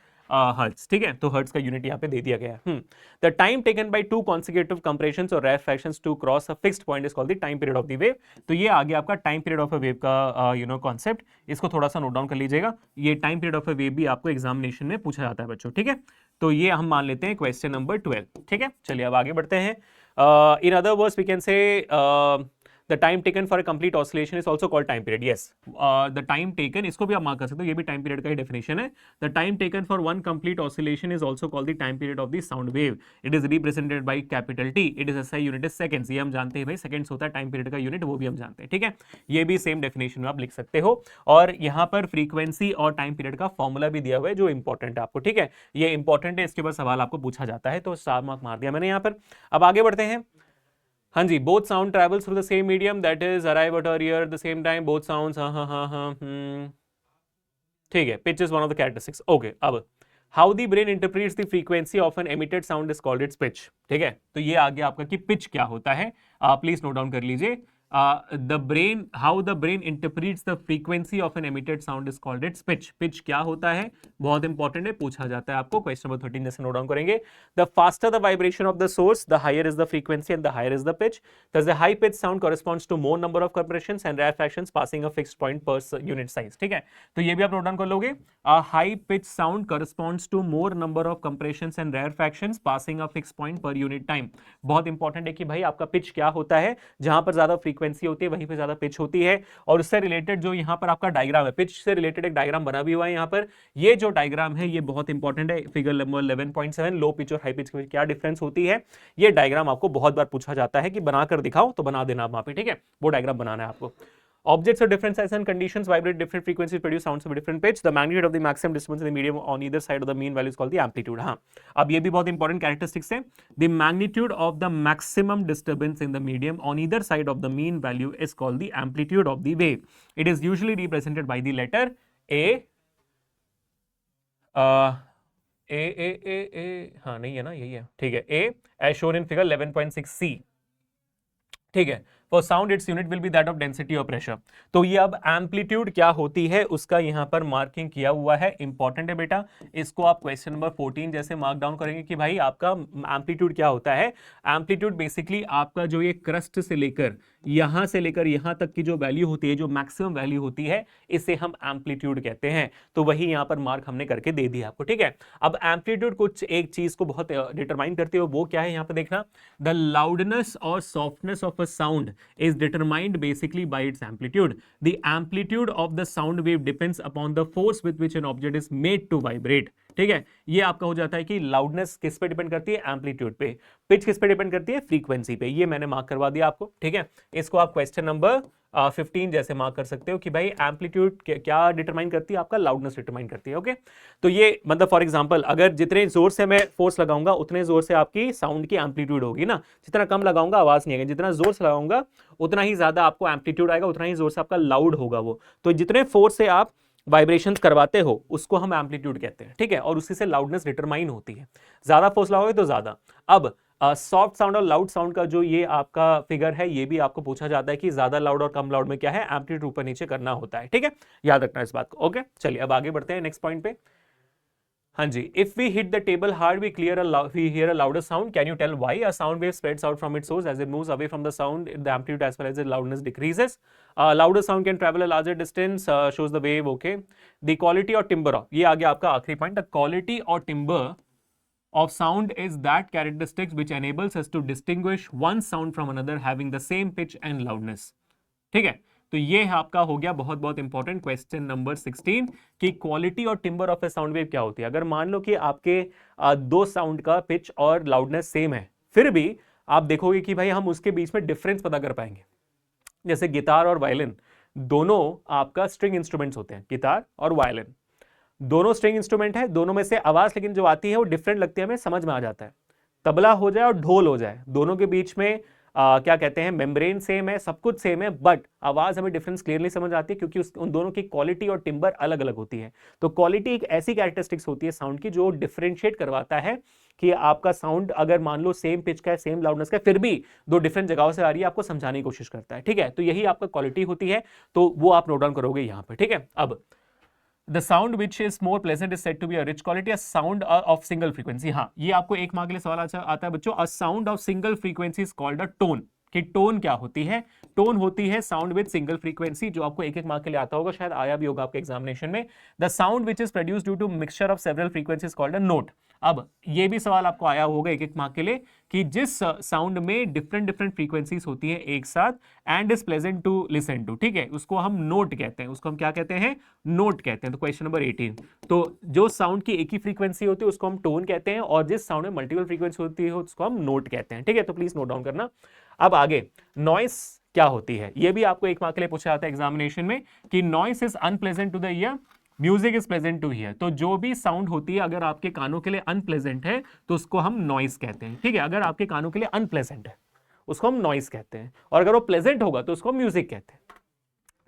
Speaker 1: hertz. ठीक है, तो hertz का unit यहाँ पे दे दिया गया है. The time taken by two consecutive compressions or rarefactions to cross a fixed point is called the time period of the wave. तो ये आ गया आपका time period of a wave का कॉन्सेप्ट. इसको थोड़ा सा नोट डाउन कर लीजिएगा. ये time period of a wave भी आपको एग्जामिनेशन में पूछा जाता है बच्चों. ठीक है, तो ये हम मान लेते हैं क्वेश्चन नंबर 12. ठीक है, चलिए अब आगे बढ़ते हैं. In other words we can say the time taken for a complete oscillation is also called time period. Yes, the time taken, इसको भी आप मार्क कर सकते हो, ये भी time period का ही definition है. The time taken for one complete oscillation is also called the time period of the sound wave. It is represented by capital T. It is SI unit is seconds. ये हम जानते हैं भाई, seconds होता है time period का unit, वो भी हम जानते हैं. ठीक है, ये भी same definition में आप लिख सकते हो. और यहाँ पर frequency और time period का formula भी दिया हुआ है जो important है आपको. ठीक है, ये important है, इसके बाद सवाल आपको पूछा जाता है, तो 4 मार्क मार दिया मैंने यहाँ पर. अब आगे बढ़ते हैं. हाँ जी, both sound travels through the same medium, that is arrive at our ear the same time, both sounds. हाँ. ठीक है, pitch is one of the characteristics. Okay, अब how the brain interprets the frequency of an emitted sound is called its pitch. ठीक है, तो ये आ गया आपका कि पिच क्या होता है. प्लीज नोट डाउन कर लीजिए. how the brain interprets the frequency of an emitted sound is called its pitch. Pitch क्या होता है, बहुत इंपॉर्टेंट है, पूछा जाता है आपको. क्वेश्चन नंबर 13 जैसे नोट डाउन करेंगे. The faster the vibration of the source, the higher is the frequency and the higher is the pitch. Thus the high pitch sound corresponds to more number of compressions and rarefactions passing a fixed point per unit size. ठीक है, तो ये भी आप note down कर लोगे. High pitch sound corresponds to more number of compressions and rarefactions passing a fixed point per unit time. बहुत important है कि भाई आपका पिच क्या होता है. जहां पर ज्यादा फ्रीक्वेंसी होती है वहीं पे ज्यादा पिच होती है. और उससे रिलेटेड जो यहाँ पर आपका डायग्राम है, पिच से रिलेटेड एक डायग्राम बना भी हुआ है यहाँ पर. ये जो डायग्राम है ये बहुत इंपॉर्टेंट है. फिगर नंबर 11.7, लो पिच और हाई पिच के बीच क्या डिफरेंस होती है, ये डायग्राम आपको बहुत बार पूछा जाता है कि बनाकर दिखाओ, तो बना देना आप वहां पे. ठीक है, वो डायग्राम बनाना है आपको. Objects of different sizes and conditions vibrate different frequencies, produce sounds of a different pitch. The magnitude of the maximum disturbance in the medium on either side of the mean value is called the amplitude. हाँ, अब ये भी बहुत important characteristics है. The magnitude of the maximum disturbance in the medium on either side of the mean value is called the amplitude of the wave. It is usually represented by the letter A. हाँ नहीं है ना, यही है, ठीक है. A as shown in figure 11.6c. ठीक है. For sound its unit will be that of density और प्रेशर. तो ये अब एम्पलीट्यूड क्या होती है उसका यहां पर मार्किंग किया हुआ है, इंपॉर्टेंट है बेटा. इसको आप क्वेश्चन नंबर 14 जैसे मार्क डाउन करेंगे कि भाई आपका एम्पलीट्यूड क्या होता है. एम्पलीट्यूड बेसिकली आपका जो ये क्रस्ट से लेकर यहां तक की जो वैल्यू होती है, जो मैक्सिमम वैल्यू होती है, इसे हम एम्पलीट्यूड कहते हैं. तो वही यहां पर मार्क हमने करके दे दिया आपको. ठीक है. अब एम्पलीट्यूड कुछ एक चीज को बहुत डिटरमाइन करते हो, वो क्या है यहां पर देखना. द लाउडनेस और softness of a sound is determined basically by its amplitude. The amplitude of the sound wave depends upon the force with which an object is made to vibrate. ठीक है. ये आपका हो जाता है कि लाउडनेस किस पे डिपेंड करती है, एम्पलीट्यूड पे. पिच किस पे डिपेंड करती है, फ्रीक्वेंसी पे. ये मैंने मार्क करवा दिया आपको. ठीक है. इसको आप क्वेश्चन नंबर 15 जैसे मार्क कर सकते हो कि भाई एम्पलीट्यूड क्या डिटरमाइन करती है, आपका लाउडनेस डिटरमाइन करती है. ओके. तो ये मतलब फॉर एग्जांपल अगर जितने जोर से मैं फोर्स लगाऊंगा उतने जोर से आपकी साउंड की एम्पलीट्यूड होगी ना. जितना कम लगाऊंगा आवाज नहीं आएगी, जितना जोर से लगाऊंगा उतना ही ज्यादा आपको एम्पलीट्यूड आएगा, उतना ही जोर से आपका लाउड होगा वो. तो जितने फोर्स से आप वाइब्रेशंस करवाते हो उसको हम एम्पलीट्यूड कहते हैं. ठीक है. और उसी से लाउडनेस डिटरमाइन होती है. ज्यादा फोर्स लगाओगे तो ज्यादा. अब सॉफ्ट साउंड और लाउड साउंड का जो ये आपका फिगर है, ये भी आपको पूछा जाता है कि ज्यादा लाउड और कम लाउड में क्या है, एम्पलीट्यूड ऊपर नीचे करना होता है. ठीक है. याद रखना इस बात को. ओके. चलिए अब आगे बढ़ते हैं नेक्स्ट पॉइंट पे. हाँ जी. If we hit the table hard we hear a louder sound. Can you tell why? A sound wave spreads out from its source as it moves away from the sound. The amplitude as well as the loudness decreases. Louder sound can travel a larger distance. Shows the wave. Okay. The quality or timbre. ये आ गया आपका आखिरी point. The quality or timbre of sound is that characteristics which enables us to distinguish one sound from another having the same pitch and loudness. ठीक है. तो ये आपका हो गया बहुत बहुत इंपॉर्टेंट क्वेश्चन नंबर 16 कि क्वालिटी और timber of A sound wave क्या होती है. अगर मान लो कि आपके दो साउंड का पिच और लाउडनेस सेम है, फिर भी आप देखोगे कि भाई हम उसके बीच में डिफरेंस पता कर पाएंगे. जैसे गिटार और वायलिन दोनों आपका स्ट्रिंग इंस्ट्रूमेंट्स होते हैं. गिटार और वायलिन दोनों स्ट्रिंग इंस्ट्रूमेंट है, दोनों में से आवाज लेकिन जो आती है वो डिफरेंट लगती है, हमें समझ में आ जाता है. तबला हो जाए और ढोल हो जाए, दोनों के बीच में क्या कहते हैं, मेम्ब्रेन सेम है, सब कुछ सेम है, बट आवाज हमें डिफरेंस क्लियरली समझ आती है क्योंकि उन दोनों की क्वालिटी और टिम्बर अलग अलग होती है. तो क्वालिटी एक ऐसी कैरेक्टरिस्टिक्स होती है साउंड की जो डिफरेंशिएट करवाता है कि आपका साउंड अगर मान लो सेम पिच का है, सेम लाउडनेस का है, फिर भी दो डिफरेंट जगहों से आ रही है, आपको समझाने की कोशिश करता है. ठीक है. तो यही आपका क्वालिटी होती है, तो वो आप नोट डाउन करोगे यहां पर. ठीक है. अब The sound which is more pleasant is said to be a rich quality, a sound of single frequency. हाँ, ये आपको एक मार्क के लिए सवाल आता है बच्चों. A sound of single frequency is called a tone. कि टोन क्या होती है? टोन होती है साउंड विद सिंगल फ्रीक्वेंसी, जो आपको एक एक मार्क के लिए आता होगा, शायद आया भी होगा आपके एग्जामिनेशन में. The sound which is produced due to mixture of several frequencies called a note. अब ये भी सवाल आपको आया होगा एक एक मार्क के लिए कि जिस साउंड में डिफरेंट फ्रीक्वेंसीज होती है एक साथ and is pleasant to listen to. ठीक है. उसको हम नोट कहते हैं, उसको हम क्या कहते हैं, नोट कहते हैं. तो क्वेश्चन नंबर 18. तो जो साउंड की एक ही फ्रीक्वेंसी होती है उसको हम टोन कहते हैं, और जिस साउंड में मल्टीपल फ्रीक्वेंसी होती है उसको हम नोट कहते हैं. ठीक है. तो प्लीज नोट डाउन करना. अब आगे नॉइस क्या होती है, यह भी आपको एक मार्क के लिए पूछा जाता है एग्जामिनेशन में कि noise is unpleasant to the ear, music is pleasant to hear. तो जो भी साउंड होती है अगर आपके कानों के लिए अनप्लेजेंट है तो उसको हम नॉइस कहते हैं. ठीक है. अगर आपके कानों के लिए अनप्लेजेंट है उसको हम नॉइस कहते हैं, और अगर वो प्लेजेंट होगा तो उसको म्यूजिक कहते हैं.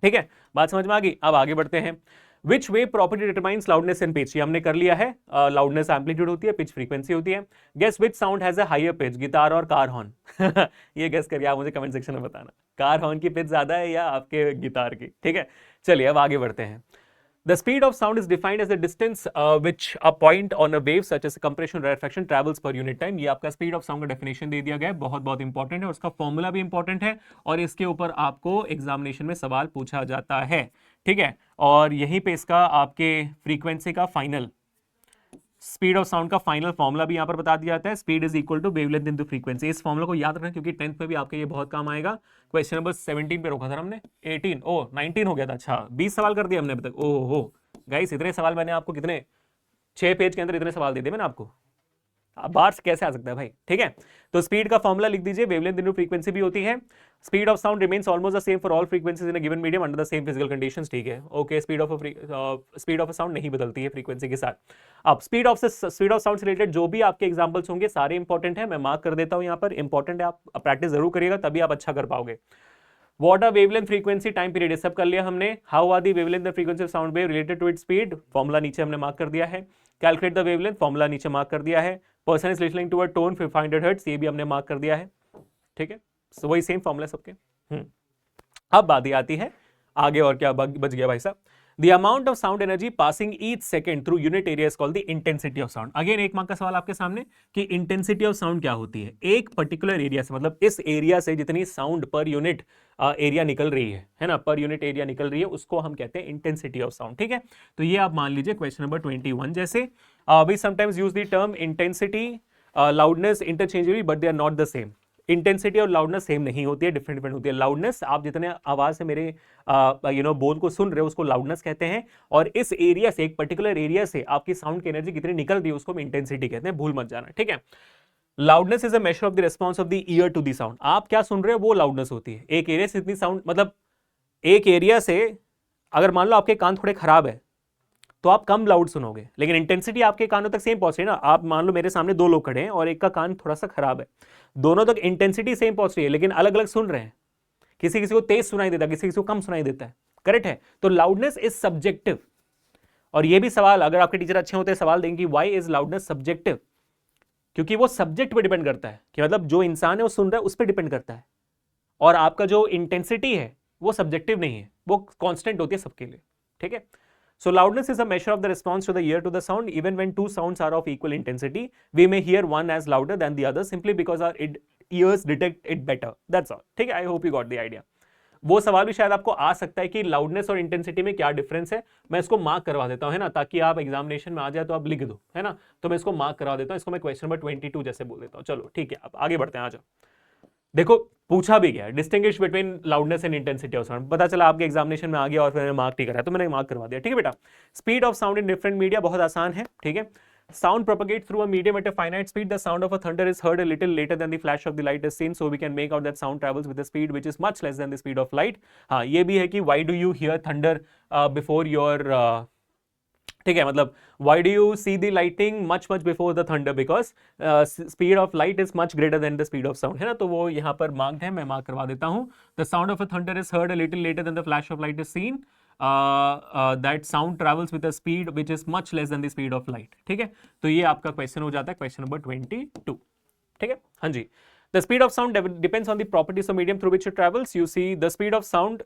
Speaker 1: ठीक है. बात समझ में आ गई. अब आगे बढ़ते हैं. Which wave property determines loudness and pitch? ये हमने कर लिया है. लाउडनेस एम्पलीट्यूड होती है, पिच फ्रीक्वेंसी होती है. Guess which sound has a higher pitch? Guitar और कार हॉर्न. ये गेस करिए आप, मुझे कमेंट सेक्शन में बताना. कार हॉर्न की पिच ज्यादा है या आपके गिटार की. ठीक है. चलिए अब आगे बढ़ते हैं. The speed of sound is defined as the distance which a point on a wave such as compression or rarefaction travels per unit time. ये आपका speed of sound का definition दे दिया गया है, बहुत बहुत इंपॉर्टेंट है, और उसका फॉर्मूला भी इंपॉर्टेंट है, और इसके ऊपर आपको एग्जामिनेशन में सवाल पूछा जाता है. ठीक है. और यहीं पे इसका आपके फ्रीक्वेंसी का फाइनल, स्पीड ऑफ साउंड का फाइनल फॉर्मूला भी यहां पर बता दिया जाता है. Speed is equal to wavelength into frequency. इस फॉर्मूला को याद रखना क्योंकि 10th में भी आपके ये बहुत काम आएगा. क्वेश्चन नंबर 17 पे रोका था हमने, 18 19 हो गया था. अच्छा 20 सवाल कर दिया हमने अभी तक. ओहो गाइस, इतने सवाल मैंने आपको, कितने 6 पेज के अंदर इतने सवाल दे दिए मैंने आपको. बार कैसे आ सकता है भाई, ठीक है। तो स्पीड का फॉर्मूला लिख दीजिए, वेवलेंथ इनटू फ्रीक्वेंसी भी होती है। Speed of sound remains almost the same for all frequencies in a given medium under the same physical conditions, ठीक है। Okay, speed of a sound नहीं बदलती है फ्रीक्वेंसी के साथ। अब स्पीड ऑफ साउंड से रिलेटेड जो भी आपके एग्जांपल्स होंगे सारे इंपॉर्टेंट है, मैं मार्क कर देता हूं यहाँ पर, इंपॉर्टेंट है, आप प्रैक्टिस जरूर करिएगा तभी आप अच्छा कर पाओगे। What are wavelength, frequency, time period, ये सब कर लिया हमने। How are the wavelength and frequency of sound wave related to its speed? Formula नीचे हमने मार्क कर दिया है। Calculate the wavelength, फॉर्मूला नीचे मार्क कर दिया है। Person is listening to a tone 500 Hz, ये भी हमने मार्क कर दिया है, ठीक है। सो वही सेम फॉर्मूला सबके। अब बात ये आती है आगे, और क्या बच गया भाई साहब। The amount of sound energy passing each second through unit area is called the intensity of sound. Again एक मार्क का सवाल आपके सामने कि इंटेंसिटी ऑफ साउंड क्या होती है। एक पर्टिकुलर एरिया से, मतलब इस एरिया से जितनी साउंड पर यूनिट एरिया निकल रही है ना, पर यूनिट एरिया निकल रही है, उसको हम कहते हैं इंटेंसिटी ऑफ साउंड, ठीक है। तो ये आप मान लीजिए क्वेश्चन नंबर 21 जैसे, we sometimes use the term intensity loudness interchangeably but they are not the same. Intensity और लाउडनेस सेम नहीं होती है, डिफरेंट डिफरेंट होती है। लाउडनेस आप जितने आवाज से मेरे बोल को सुन रहे हो उसको लाउडनेस कहते हैं, और इस एरिया से, एक पर्टिकुलर एरिया से आपकी साउंड की एनर्जी कितनी निकल रही है उसको हम इंटेंसिटी कहते हैं, भूल मत जाना, ठीक है। Loudness is a measure of the response of the ear to the sound. आप क्या सुन रहे हो वो लाउडनेस होती है। एक एरिया से इतनी साउंड, मतलब एक एरिया से अगर मान लो आपके कान थोड़े खराब है तो आप कम लाउड सुनोगे, लेकिन इंटेंसिटी आपके कानों तक सेम पहुंच रही है ना। आप मान लो मेरे सामने दो लोग खड़े हैं और एक का कान थोड़ा सा खराब है, दोनों तक इंटेंसिटी सेम पहुंच रही है लेकिन अलग अलग सुन रहे हैं। किसी किसी को तेज सुनाई देता है, किसी किसी को कम सुनाई देता है, करेक्ट है। तो लाउडनेस इज सब्जेक्टिव। और ये भी सवाल अगर आपके टीचर अच्छे होते हैं सवाल देंगे, व्हाई इज लाउडनेस सब्जेक्टिव, क्योंकि वो सब्जेक्ट पे डिपेंड करता है कि मतलब जो इंसान है वो सुन रहा है उस पर डिपेंड करता है, और आपका जो इंटेंसिटी है वो सब्जेक्टिव नहीं है, वो कांस्टेंट होती है सबके लिए, ठीक है। So loudness is a measure of the response to the ear to the sound. Even when two sounds are of equal intensity, we may hear one as louder than the other simply because our ears detect it better. That's all. ठीक है, I hope you got the idea. वो सवाल भी शायद आपको आ सकता है कि लाउडनेस और इंटेंसिटी में क्या डिफरेंस है। मैं इसको मार्क करवा देता हूं, है ना, ताकि आप एग्जामिनेशन में आ जाए तो आप लिख दो, है ना। तो मैं इसको मार्क करवा देता हूं, इसको मैं क्वेश्चन नंबर 22 जैसे बोल देता हूं। चलो ठीक है, अब आगे बढ़ते हैं, आ जाओ। देखो पूछा भी गया distinguish between loudness and intensity of sound, पता चला आपके एग्जामिनेशन में आ गया और फिर मैंने मार्क नहीं करा तो मैंने मार्क करवा दिया, ठीक है बेटा। Speed of sound in different media बहुत आसान है, ठीक है। Sound propagates through a medium at a finite speed. The sound of a thunder is heard a little later than the flash of the light is seen, so we can make out that sound travels with a speed which is much less than the speed of light. हाँ ये भी है कि why do you hear thunder before your ठीक है, मतलब why do you see the lightning much before the thunder, because speed of light is much greater than the speed of sound, है ना। तो वो यहाँ पर मार्क्ड है, मैं मार्क करवा देता हूँ। The sound of a thunder is heard a little later than the flash of light is seen. That sound travels with a speed which is much less than the speed of light, ठीक है। तो ये आपका question हो जाता है question number 22, ठीक है। हाँ जी, the speed of sound depends on the properties of medium through which it travels. You see, the speed of sound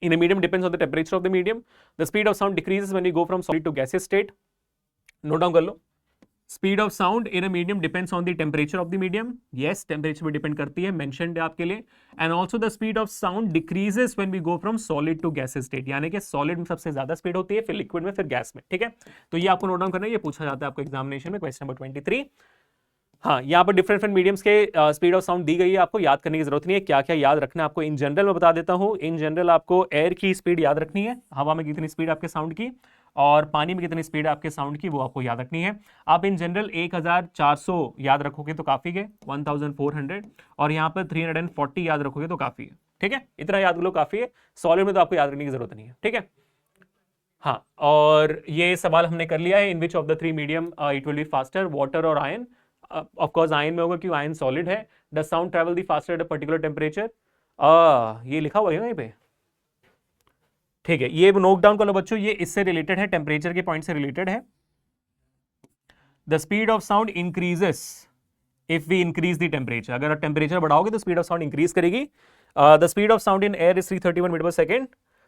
Speaker 1: in a medium depends on the temperature of the medium. The speed of sound decreases when we go from solid to gaseous state. Note down कर लो। Speed of sound in a medium depends on the temperature of the medium. Yes, temperature पे depend करती है, mentioned है आपके लिए। And also the speed of sound decreases when we go from solid to gaseous state. यानी कि solid में सबसे ज्यादा speed होती है, फिर liquid में, फिर gas में, ठीक है। तो ये आपको नोट डाउन करना है, ये पूछा जाता है आपको एग्जामिनेशन में, क्वेश्चन नंबर 23। हाँ, यहाँ पर डिफरेंट मीडियम्स के स्पीड ऑफ साउंड दी गई है, आपको याद करने की जरूरत नहीं है। क्या क्या याद रखना है आपको, इन जनरल मैं बता देता हूँ। इन जनरल आपको एयर की स्पीड याद रखनी है, हवा में कितनी स्पीड आपके साउंड की, और पानी में कितनी स्पीड आपके साउंड की, वो आपको याद रखनी है। आप इन जनरल 1400 याद रखोगे तो काफी है, 1400, और यहाँ पर 340 याद रखोगे तो काफी है, ठीक है। इतना याद लो काफी है, सॉलिड में तो आपको याद रखने की जरूरत नहीं है, ठीक है। हाँ, और ये सवाल हमने कर लिया है, in which of the three medium it will be faster, water और आयन। ऑफ कोर्स आयन में होगा क्योंकि आयन सॉलिड है। The sound travel the faster at a particular temperature, ये लिखा हुआ है ना यहीं पे, ठीक है। ये नोट डाउन कर लो बच्चों, ये इससे रिलेटेड है, टेम्परेचर के पॉइंट से रिलेटेड है। The speed of sound increases if we increase the temperature. अगर आप टेम्परेचर बढ़ाओगे तो स्पीड ऑफ साउंड इंक्रीज करेगी। The speed of sound in air is 331 metre per second.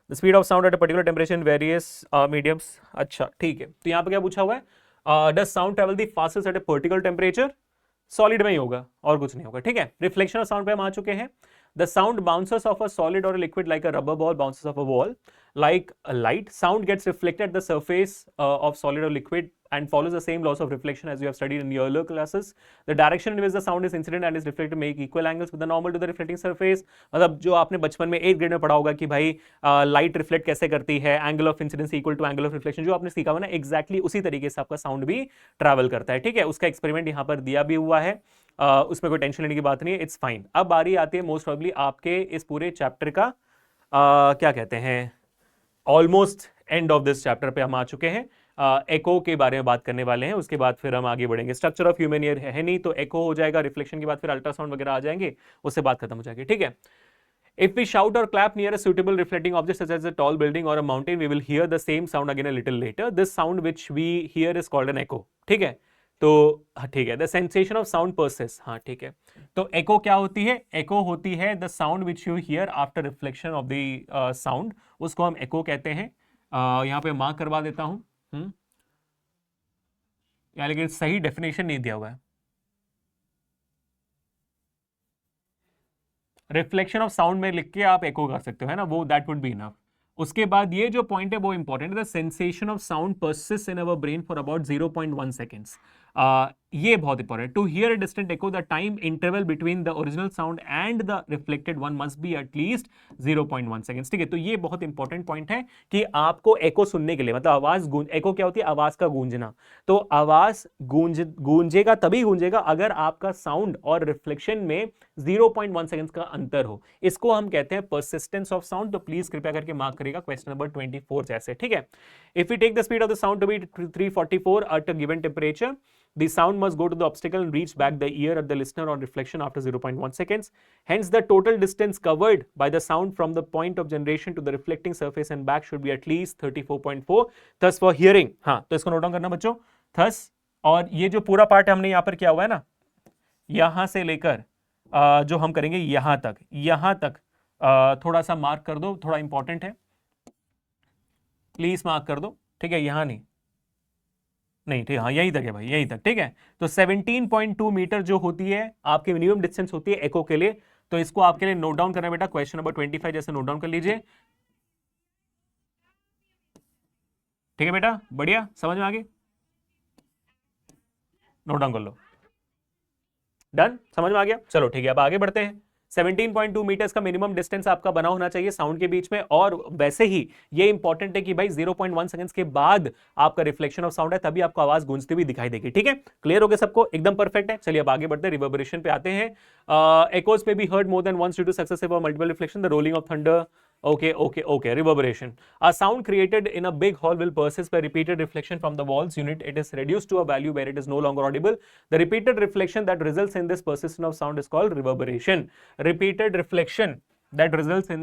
Speaker 1: The speed of sound at a particular temperature in various mediums. अच्छा ठीक है, तो यहाँ पे क्या पूछा हुआ है, does sound travel the fastest eight a particular temperature. Solid में ही होगा और कुछ नहीं होगा, ठीक है। रिफ्लेक्शन ऑफ साउंड पे हम आ चुके हैं। The sound bounces off a solid or a liquid like a rubber ball bounces off a wall. Like a light, sound gets reflected at the surface of solid or liquid and follows the same laws of reflection as you have studied in your earlier classes. The direction in which the sound is incident and is reflected make equal angles with the normal to the reflecting surface. मतलब जो आपने बचपन में 8th grade में पढ़ा होगा कि भाई लाइट रिफ्लेक्ट कैसे करती है, angle of incidence equal to angle of reflection, जो आपने सीखा हुआ ना एग्जैक्टली उसी तरीके से आपका साउंड भी ट्रैवल करता है। ठीक है, उसका एक्सपेरिमेंट यहाँ पर दिया भी हुआ है, उसमें कोई टेंशन लेने की बात नहीं है, इट्स फाइन। अब बारी आती है मोस्ट प्रोबेबली आपके इस पूरे चैप्टर का क्या कहते हैं, almost end of this chapter पे हम आ चुके हैं। एको के बारे में बात करने वाले हैं, उसके बाद फिर हम आगे बढ़ेंगे। स्ट्रक्चर ऑफ ह्यूमन ईयर है नहीं, तो एको हो जाएगा, रिफ्लेक्शन के बाद फिर अल्ट्रासाउंड वगैरह आ जाएंगे, उससे बात खत्म हो जाएगी। ठीक है, if we shout or clap near a suitable reflecting object such as a tall building or a mountain, we will hear the same sound again a little later. This sound which we hear is called an echo. ठीक है, तो ठीक है, the sensation of sound persists। हाँ ठीक है, तो echo क्या होती है? echo होती है the sound which you hear after reflection of the sound, उसको हम echo कहते हैं। यहाँ पे मार्क करवा देता हूँ, यार लेकिन सही डेफिनेशन नहीं दिया हुआ है। रिफ्लेक्शन ऑफ साउंड में लिख के आप एको कर सकते हो, है ना, वो दैट वुड बी इनफ। उसके बाद ये जो पॉइंट है वो इंपॉर्टेंट है, the sensation of sound persist in our brain for about 0.1 seconds. ये बहुत important. To hear a distant echo the time interval between the original sound and the reflected one must be at least 0.1 seconds. ठीक है, तो ये बहुत important point है कि आपको एको सुनने के लिए, मतलब आवाज गूंज, एको क्या होती है? आवाज का गूंजना। तो आवाज गूंजेगा तभी गूंजेगा अगर आपका साउंड और रिफ्लेक्शन में 0.1 सेकेंड्स का अंतर हो। इसको हम कहते हैं परसिस्टेंस ऑफ साउंड। तो प्लीज कृपया करके मार्क करेगा क्वेश्चन नंबर 24 जैसे। ठीक है, if you take the speed of the sound to be 344 at a given temperature, the sound must go to the obstacle and reach back the ear at the listener on reflection after 0.1 seconds. Hence, the total distance covered by the sound from the point of generation to the reflecting surface and back should be at least 34.4. Thus, for hearing, हाँ, तो इसको note down करना बच्चों। Thus, और ये जो पूरा part हमने यहाँ पर किया हुआ है ना, यहाँ से लेकर जो हम करेंगे यहाँ तक थोड़ा सा मार्क कर दो, थोड़ा इंपॉर्टेंट है, प्लीज मार्क कर दो। ठीक है, यहाँ नहीं ठीक, हाँ यहीं तक है भाई, यहीं तक। ठीक है, तो 17.2 मीटर जो होती है आपकी मिनिमम डिस्टेंस होती है एको के लिए। तो इसको आपके लिए नोट डाउन करना बेटा, क्वेश्चन नंबर 25 जैसे नोट डाउन कर लीजिए। ठीक है बेटा, बढ़िया, समझ में आ गई, नोट डाउन कर लो। डन, समझ में आ गया, चलो ठीक है, अब आगे बढ़ते हैं। 17.2 मीटर्स का मिनिमम डिस्टेंस आपका बना होना चाहिए साउंड के बीच में। और वैसे ही ये इंपॉर्टेंट है कि भाई 0.1 सेकंड्स के बाद आपका रिफ्लेक्शन ऑफ साउंड है, तभी आपको आवाज गूंजती हुई दिखाई देगी। ठीक है, क्लियर हो गया सबको, एकदम परफेक्ट है। चलिए अब आगे बढ़ते हैं, रिवर्बरेशन पे आते हैं। echoes may be heard more than once due to successive or multiple reflection, the rolling of thunder. Okay. Reverberation. A sound created in a big hall will persist by repeated reflection from the walls unit. It is reduced to a value where it is no longer audible. The repeated reflection that results in this persistence of sound is called reverberation. Repeated reflection that results in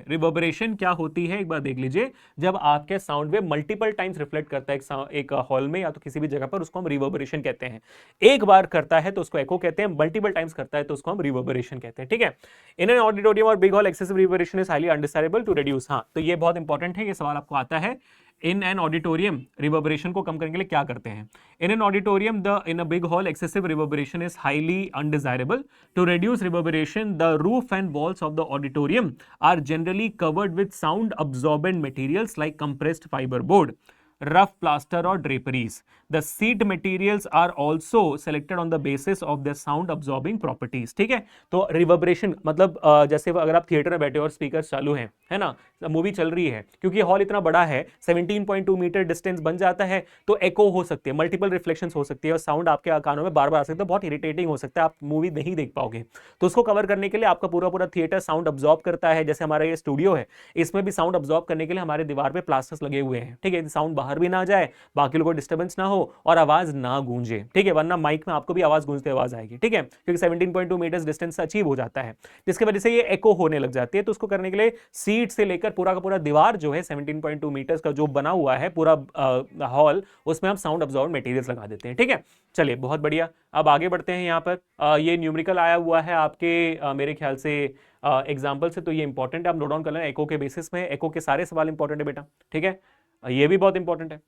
Speaker 1: reverberation क्या होती है एक बार देख लीजिए। जब आपके sound wave multiple times reflect करता है एक हॉल में या तो किसी भी जगह पर, उसको हम रिवर्बरेशन कहते हैं। एक बार करता है तो उसको एको कहते हैं, मल्टीपल टाइम्स करता है तो उसको हम रिवर्बरेशन कहते हैं। ठीक है, इन एन ऑडिटोरियम और big hall excessive reverberation is highly undesirable to reduce. हाँ, तो ये बहुत इंपॉर्टेंट है, ये सवाल आपको आता है। इन एन ऑडिटोरियम रिवर्बरेशन को कम करने के लिए क्या करते हैं? In an auditorium in a big hall excessive reverberation is highly undesirable. To reduce reverberation the roof and walls of the auditorium are generally covered with sound absorbent materials like compressed fibre board, rough plaster or draperies. The seat materials are also selected on the basis of their sound absorbing properties. ठीक है, तो reverberation मतलब जैसे अगर आप theatre में बैठे हो और स्पीकर चालू हैं, है ना, मूवी चल रही है, क्योंकि हॉल इतना बड़ा है, 17.2 मीटर डिस्टेंस बन जाता है, तो एको हो सकती है, मल्टीपल रिफ्लेक्शंस हो सकती है और साउंड आपके कानों में बार बार आ सकता है, बहुत इरिटेटिंग हो सकता है, आप मूवी नहीं देख पाओगे। तो उसको कवर करने के लिए आपका पूरा थिएटर साउंड अब्सॉर्ब करता है। जैसे हमारा ये स्टूडियो है, इसमें भी साउंड अब्सॉर्ब करने के लिए हमारे दीवार पे प्लास्टर्स लगे हुए हैं। ठीक है, साउंड बाहर भी ना जाए, बाकी लोगों को डिस्टर्बेंस ना हो और आवाज ना गूंजे। ठीक है, वरना माइक में आपको भी आवाज गूंजते आवाज आएगी। ठीक है, क्योंकि 17.2 मीटर डिस्टेंस अचीव हो जाता है, जिसकी वजह से ये एको होने लग जाती है। तो उसको करने के लिए सीट से लेकर पूरा का पूरा दीवार जो है 17.2 मीटर का जो बना हुआ है पूरा हॉल, उसमें हम साउंड अब्सॉर्ब मटेरियल्स लगा देते हैं। ठीक है, चलिए बहुत बढ़िया, अब आगे बढ़ते हैं। यहाँ पर ये न्यूमेरिकल आया हुआ है आपके मेरे ख्याल से एग्जाम्पल से, तो ये इंपॉर्टेंट है, आप नोट डाउन कर लेना। एको के बेसिस में एको के सारे सवाल इंपॉर्टेंट है बेटा। ठीक है, ये भी बहुत इंपॉर्टेंट है।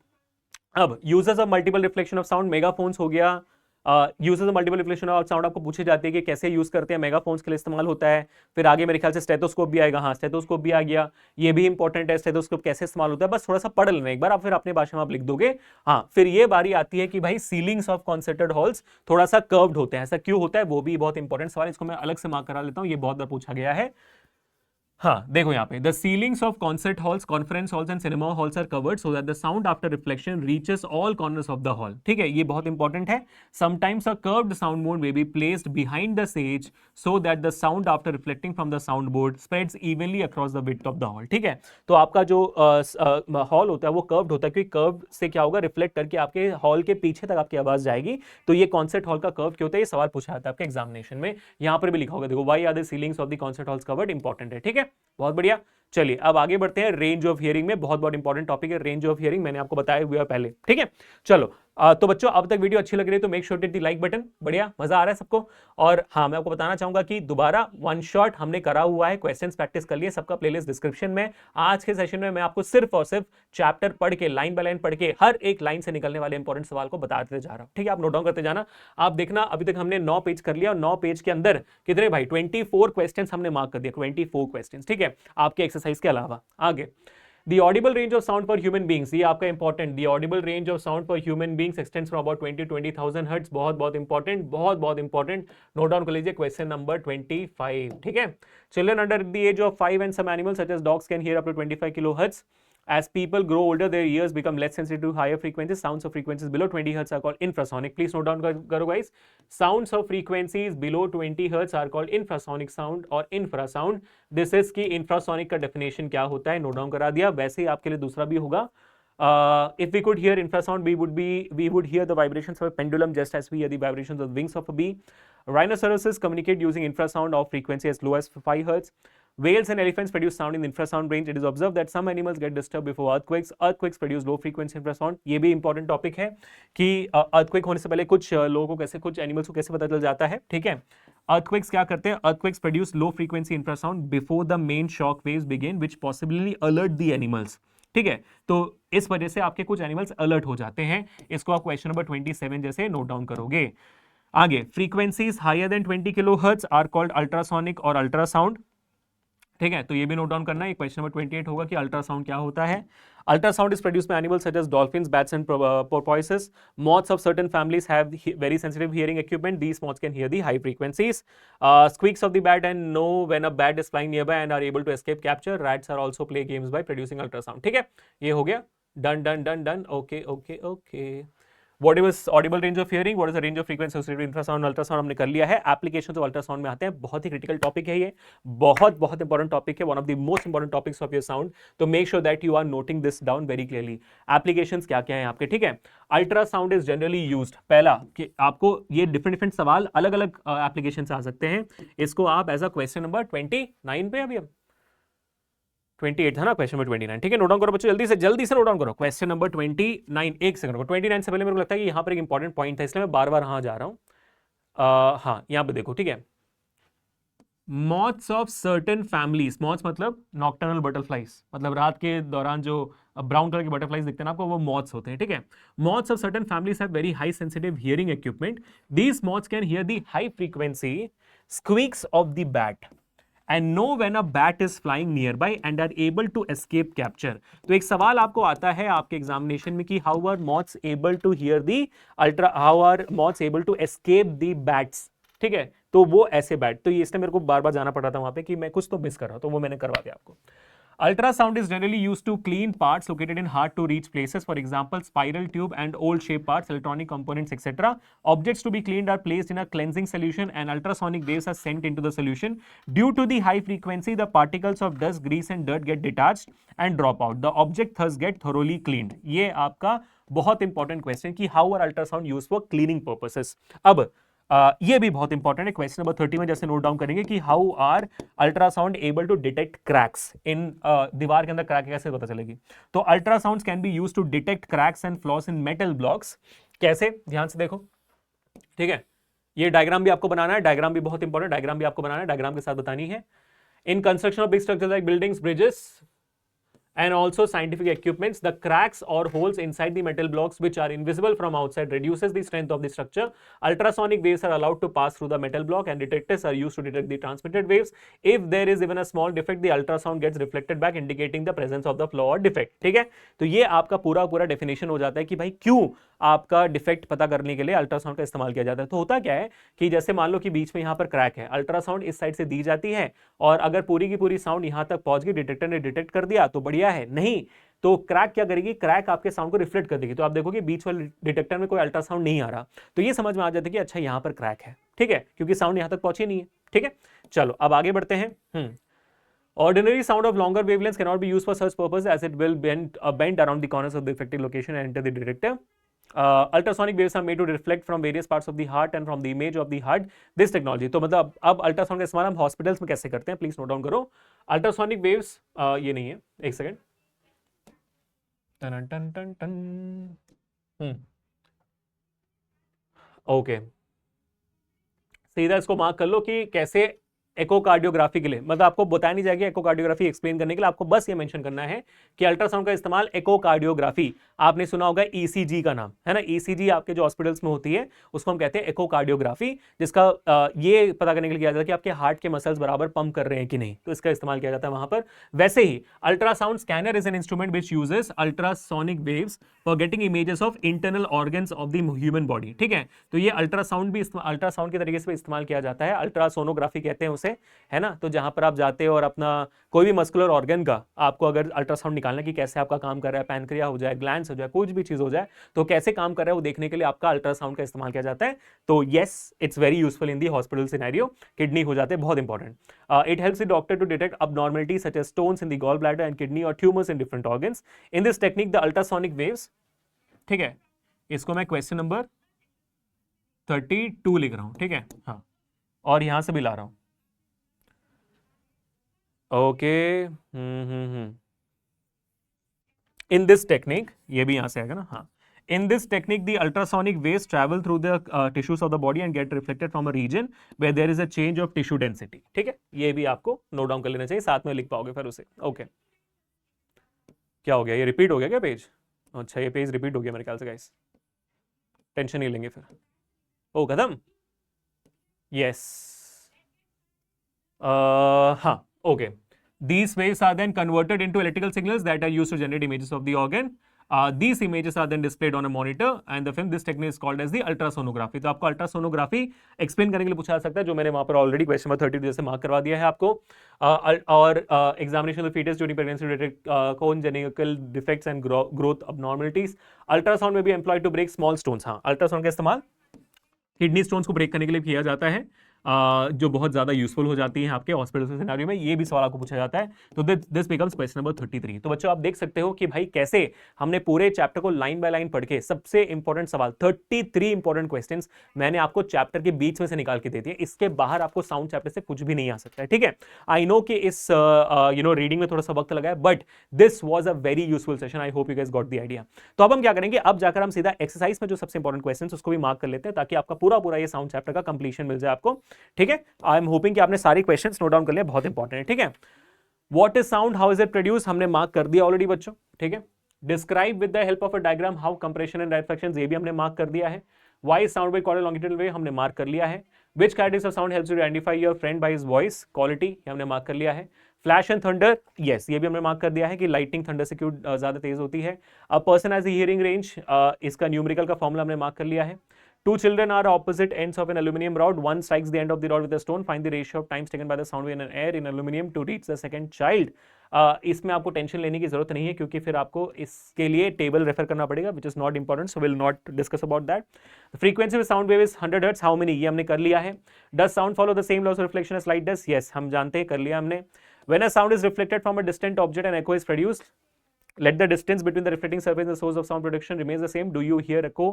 Speaker 1: अब users of multiple reflection of sound, megaphones हो गया, uses multiple reflection of sound आपको पूछी जाती है कि कैसे यूज करते हैं, मेगाफोन्स के लिए इस्तेमाल होता है। फिर आगे मेरे ख्याल से स्टेथोस्कोप भी आएगा, हाँ स्टेथोस्कोप भी आ गया, ये भी इंपॉर्टेंट है, स्टेथोस्कोप कैसे इस्तेमाल होता है, बस थोड़ा सा पढ़ लेना एक बार आप, फिर अपनी भाषा में आप लिख दोगे। हाँ फिर ये बारी आती है कि भाई सीलिंग्स ऑफ कॉन्सर्टेड हॉल्स थोड़ा सा कर्व्ड होते हैं, ऐसा क्यों होता है, वो भी बहुत इंपॉर्टेंट सवाल, इसको मैं अलग से मार्क करा लेता हूं, ये बहुत बार पूछा गया है। हाँ देखो यहाँ पे, the ceilings of concert halls, conference halls and cinema halls are covered so that the sound after reflection reaches all corners of the hall. ठीक है, ये बहुत इंपॉर्टेंट है। Sometimes a curved sound board may be placed behind the stage so that the sound after reflecting from the sound board spreads evenly across the width of the hall. ठीक है, तो आपका जो हॉल होता है वो curved होता है, क्योंकि कर्व से क्या होगा, रिफ्लेक्ट करके आपके हॉल के पीछे तक आपकी आवाज जाएगी। तो ये कॉन्सर्ट हॉल का कर्व क्यों होता है, ये सवाल पूछा जाता है आपके एग्जामिनेशन में, यहाँ पर भी लिखा होगा, देखो why are the ceilings of the concert halls covered, important है। ठीक है, बहुत बढ़िया। चलिए अब आगे बढ़ते हैं, रेंज ऑफ हियरिंग में बहुत बहुत इंपॉर्टेंट टॉपिक है रेंज ऑफ हियरिंग, मैंने आपको बताया हुआ है पहले। ठीक है, चलो तो बच्चों अब तक वीडियो अच्छी लग रही है तो make sure to hit the like button, बढ़िया मजा आ रहा है सबको। और हाँ मैं आपको बताना चाहूंगा कि दोबारा वन शॉट हमने करा हुआ है, क्वेश्चंस प्रैक्टिस कर लिए, सबका प्लेलिस्ट डिस्क्रिप्शन में। आज के सेशन में मैं आपको सिर्फ और सिर्फ चैप्टर पढ़ के, लाइन बाय लाइन पढ़ के, हर एक लाइन से निकलने वाले इंपॉर्टेंट सवाल को बताते जा रहा हूं। ठीक है, आप नोट डाउन करते जाना। आप देखना अभी तक हमने 9 पेज कर लिया और 9 पेज के अंदर कितने भाई 24 क्वेश्चन हमने मार्क कर दिया, 24 क्वेश्चन। ठीक है, आपके एक्सरसाइज के अलावा। आगे The audible range of sound for human beings, ये आपका important, the audible range of sound for human beings extends from about 20,000 hertz, बहुत बहुत इंपॉर्टेंट, बहुत बहुत इंपॉर्टेंट, नोट डाउन कर लीजिए क्वेश्चन नंबर 25। ठीक है, children under the age of 5 and some animals such as dogs can hear up to 25 kilohertz. As people grow older, their ears become less sensitive to higher frequencies. Sounds of frequencies below 20 hertz are called infrasonic. Please note down करो guys. Sounds of frequencies below 20 hertz are called infrasonic sound और infrasound. This is कि infrasonic का definition क्या होता है, note down करा दिया। वैसे ही आपके लिए दूसरा भी होगा। If we could hear infrasound, we would hear the vibrations of a pendulum just as we hear the vibrations of the wings of a bee. Rhinoceroses communicate using infrasound of frequency as low as 5 hertz. Whales and elephants produce sound in infrasound range. It is observed that some animals get disturbed before earthquakes. Earthquakes produce low frequency infrasound. ये भी important topic है कि earthquake होने से पहले कुछ लोगों को कैसे, कुछ एनिमल्स को कैसे पता चल जाता है। ठीक है, अर्थक्वेक्स क्या करते हैं, earthquakes produce low frequency infrasound before the main shock waves begin which possibly alert the animals. ठीक है, तो इस वजह से आपके कुछ एनिमल्स अलर्ट हो जाते हैं। इसको आप क्वेश्चन नंबर 27 जैसे नोट डाउन करोगे। आगे, frequencies higher than 20 kilohertz are called ultrasonic और अल्ट्रासाउंड। ठीक है, तो ये भी नोट डाउन करना है, क्वेश्चन नंबर 28 होगा कि अल्ट्रासाउंड क्या होता है। Ultrasound is produced by animals such as dolphins, bats and porpoises. Moths of certain families have very sensitive hearing equipment. These moths can hear the high frequencies. Squeaks of the bat and know when a bat is flying nearby and are able to escape capture. Rats are also play games by producing ultrasound. ठीक है, ये हो गया, done done done done, okay okay okay. What is audible range of hearing? What is the range of frequency associated with infrasound? Ultrasound हमने कर लिया है। Application तो अल्ट्रासाउंड में आते हैं, बहुत ही क्रिटिकल टॉपिक है ये, बहुत बहुत इंपॉर्टेंट टॉपिक है, one of the most important topics of your sound. तो make sure that you are noting this down very clearly. Applications क्या क्या है आपके। ठीक है, अल्ट्रासाउंड इज जनरली यूज्ड, पहला कि आपको ये डिफरेंट डिफरेंट सवाल अलग अलग एप्लीकेशन से आ सकते हैं। इसको आप एज अ क्वेश्चन नंबर 29 पे, अभी हम 28 था ना, क्वेश्चन नंबर 29। ठीक है, नोट डाउन करो बच्चों, जल्दी से नोट डाउन करो। क्वेश्चन नंबर 29, एक सेकंड को, 29 से पहले मेरे को लगता है कि यहाँ पर एक इंपॉर्टेंट पॉइंट था, इसलिए मैं बार बार हाँ जा रहा हूँ। हाँ यहाँ पे देखो, ठीक है, moths of certain families, moths मतलब नॉक्टर्नल बटरफ्लाइज, मतलब रात के दौरान जो ब्राउन कलर के बटरफ्लाइज दिखते हैं ना आपको, वो मॉथ्स होते हैं। ठीक है, moths of certain families have very high sensitive hearing equipment. These moths can hear the high frequency squeaks of the bat and know when a bat is flying nearby and are able to escape capture. तो एक सवाल आपको आता है आपके examination में कि how are moths able to hear the how are moths able to escape the bats. ठीक है, तो वो ऐसे बैट, तो ये इसलिए मेरे को बार बार जाना पड़ रहा था वहां पे कि मैं कुछ तो मिस कर रहा हूं, तो वो मैंने करवा दिया आपको। Ultrasound is generally used to clean parts located in hard to reach places, for example, spiral tube and old shape parts, electronic components, etc. Objects to be cleaned are placed in a cleansing solution and ultrasonic waves are sent into the solution. Due to the high frequency, the particles of dust, grease and dirt get detached and drop out. The object thus get thoroughly cleaned. ये आपका बहुत important question कि how are ultrasound used for cleaning purposes. अब ये भी बहुत important है, question number 30 में जैसे नोट डाउन करेंगे कि how are ultrasound able to detect cracks in, दीवार के अंदर क्रैक कैसे पता चलेगी। तो ultrasound can be used to detect cracks and flaws in metal blocks. कैसे, ध्यान से देखो। ठीक है, ये डायग्राम भी आपको बनाना है, डायग्राम भी बहुत इंपॉर्टेंट, डायग्राम भी आपको बनाना है, डायग्राम के साथ बतानी है। In construction of big structure like buildings, bridges and also scientific equipments. The cracks or holes inside the metal blocks which are invisible from outside reduces the strength of the structure. Ultrasonic waves are allowed to pass through the metal block and detectors are used to detect the transmitted waves. If there is even a small defect, the ultrasound gets reflected back indicating the presence of the flaw or defect. ठीक है, तो ये आपका पूरा definition हो जाता है कि भाई क्यों आपका डिफेक्ट पता करने के लिए अल्ट्रासाउंड का इस्तेमाल किया जाता है। तो होता क्या है कि जैसे मान लो कि बीच में यहां पर क्रैक है, अल्ट्रासाउंड इस साइड से दी जाती है और अगर पूरी की पूरी साउंड यहां तक पहुंच गई, डिटेक्टर ने डिटेक्ट कर दिया तो बढ़िया है, नहीं तो क्रैक क्या करेगी, क्रैक आपके साउंड को रिफ्लेक्ट कर देगी। तो आप देखोगे बीच वाले डिटेक्टर में कोई अल्ट्रासाउंड नहीं आ रहा, तो ये समझ में आ जाता है कि अच्छा यहां पर क्रैक है, ठीक है, क्योंकि साउंड यहां तक पहुंची नहीं है। ठीक है, चलो अब आगे बढ़ते हैं। Ordinary sound of longer wavelengths cannot be used for such purpose as it will bend around the corners of the affected location and enter the detector. Ultrasonic waves are made to reflect from various parts of the heart and from the image of the heart. This technology, तो मतलब अब ultrasound का इस्तेमाल हम hospitals में कैसे करते हैं, प्लीज नोट डाउन करो। अल्ट्रासोनिक वेव्स ये नहीं है, एक सेकेंड, टन टन टन टन, ओके, सीधा इसको मार्क कर लो कि कैसे एकोकार्डियोग्राफी के लिए, मतलब आपको बताया नहीं जाएगा एकोकार्डियोग्राफी एक्सप्लेन करने के लिए, आपको बस ये मेंशन करना है कि अल्ट्रासाउंड का इस्तेमाल एकोकार्डियोग्राफी, आपने सुना होगा ईसीजी का नाम है ना, ईसीजी आपके जो हॉस्पिटल्स में होती है उसको हम कहते हैं एकोकार्डियोग्राफी, जिसका ये पता करने के लिए किया जाता है कि आपके हार्ट के मसल्स बराबर पंप कर रहे हैं कि नहीं, तो इसका इस्तेमाल किया जाता है वहां पर। वैसे ही ultrasound scanner is an instrument which uses ultrasonic waves for getting images of internal organs of the human body. ठीक है, तो ये अल्ट्रासाउंड भी अल्ट्रासाउंड के तरीके से इस्तेमाल किया जाता है, अल्ट्रासोनोग्राफी कहते हैं उसे, है ना। तो जहां पर आप जाते हो और अपना कोई भी मस्कुलर ऑर्गन का आपको अगर अल्ट्रासाउंड निकालना कि कैसे आपका काम कर रहा है, पैनक्रिया हो जाए, ग्लैंड्स हो जाए, कुछ भी चीज हो जाए, तो कैसे काम कर रहा है वो देखने के लिए आपका अल्ट्रासाउंड का इस्तेमाल किया जाता है। तो yes, it's very useful in the hospital scenario. Kidney हो जाते हैं, बहुत important. It helps the doctor to detect abnormalities such as stones in the gallbladder and kidney or tumors in different organs. In this technique, the ultrasonic waves, ठीक है, इसको मैं question number 32 लिख रहा हूं, ठीक है, हाँ, और यहां से भी ला रहा हूं, ओके। इन दिस टेक्निक, ये भी यहां से आएगा ना, हाँ, in this technique the ultrasonic waves travel through the tissues of the body and get reflected from a region where there is a change of tissue density। ठीक है, ये भी आपको नोट डाउन कर लेना चाहिए, साथ में लिख पाओगे फिर उसे। ओके, क्या हो गया, ये रिपीट हो गया क्या पेज? अच्छा, ये पेज रिपीट हो गया मेरे ख्याल से गाइस, टेंशन नहीं लेंगे फिर। ओ खत्म, यस, हाँ, okay. These waves are then converted into electrical signals that are used to generate images of the organ. These images are then displayed on a monitor and the film. This technique is called as the ultrasonography. तो आपको ultrasonography explain करने के लिए पूछा जा सकता है, जो मैंने वहां पर ऑलरेडी क्वेश्चन नंबर 32 जैसे मार्क करवा दिया है आपको। और examination of foetus during pregnancy detect congenital defects and growth abnormalities. Ultrasound में भी employed to break small stones. हाँ, अल्ट्रासाउंड का इस्तेमाल किडनी स्टोन्स को ब्रेक करने के लिए किया जाता है, जो बहुत ज्यादा यूजफुल हो जाती है आपके हॉस्पिटल सिनेरियो में। ये भी सवाल आपको पूछा जाता है। तो दिस बिकम्स क्वेश्चन नंबर 33। तो बच्चों आप देख सकते हो कि भाई कैसे हमने पूरे चैप्टर को लाइन बाय लाइन पढ़ के सबसे इंपॉर्टेंट सवाल 33 इंपॉर्टेंट क्वेश्चंस मैंने आपको चैप्टर के बीच में से निकाल के दे दिए। इसके बाहर आपको साउंड चैप्टर से कुछ भी नहीं आ सकता है, ठीक है। आई नो कि इस रीडिंग में थोड़ा सा वक्त लगा है, but this was a very useful session. I hope you guys got the idea. तो अब हम क्या करेंगे, अब जाकर हम सीधा एक्सरसाइज में जो सबसे इंपॉर्टेंट क्वेश्चन उसको भी मार्क कर लेते हैं, ताकि आपका पूरा ये साउंड चैप्टर का कंप्लीशन मिल जाए आपको, ठीक है। आई एम होपिंग कि आपने सारे क्वेश्चंस नोट डाउन कर लिया, बहुत इंपॉर्टेंट है, ठीक है। What is sound, how is it produce, हमने मार्क कर दिया ऑलरेडी बच्चों, ठीक है। Describe with the help of a diagram how compression and rarefaction, ये भी हमने मार्क कर दिया है। Why is sound by called longitudinal wave, हमने मार्क कर लिया है। Which characteristics of sound helps you to identify your friend by his voice, quality, हमने मार्क कर लिया है। फ्लैश एंड थंडर, यस, ये भी हमने मार्क कर दिया है कि लाइटनिंग थंडर से क्यों ज्यादा तेज होती है। A person has a hearing range, इसका न्यूमेरिकल का फॉर्मूला हमने मार्क कर लिया है। Two children are opposite ends of an aluminum rod. One strikes the end of the rod with a stone. Find the ratio of times taken by the sound wave in air in aluminum to reach the second child. इसमें आपको tension लेने की जरूरत नहीं है, क्योंकि फिर आपको इसके लिए टेबल रेफर करना पड़ेगा, which is not important, so we'll not discuss about that. The frequency of sound wave is 100 hertz. How many? ये हमने कर लिया है। Does sound follow the same laws of reflection as light does? Yes, हम जानते हैं, कर लिया हमने। When a sound is reflected from a distant object and echo is produced, let the distance between the reflecting surface and the source of sound production remains the same. Do you hear echo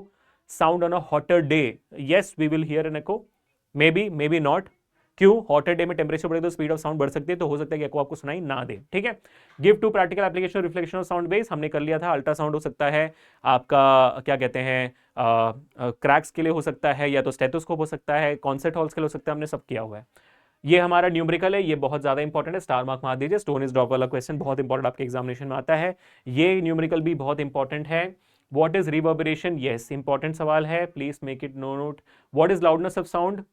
Speaker 1: sound on a hotter day? Yes, we will hear an echo. Maybe not. क्यों? Hotter day में temperature बढ़े तो speed of sound बढ़ सकती है, तो हो सकता है कि एको आपको सुनाई ना दे, ठीक है। Give two practical application reflection of sound base, हमने कर लिया था। अल्ट्रासाउंड हो सकता है आपका, क्या कहते हैं, क्रैक्स के लिए हो सकता है, या तो स्टेथोस्कोप हो सकता है, कॉन्सर्ट हॉल्स के लिए हो सकता है, हमने सब किया हुआ है। ये हमारा न्यूमेरिकल है, ये बहुत ज्यादा इंपॉर्टेंट है, स्टार मार्क मार दीजिए। स्टोन इज ड्रॉप वाला क्वेश्चन बहुत इंपॉर्टेंट आपके एग्जामिनेशन में आता है। ये न्यूमेरिकल भी बहुत इंपॉर्टेंट है। What is reverberation, yes important सवाल है, please make it note. What is loudness of sound,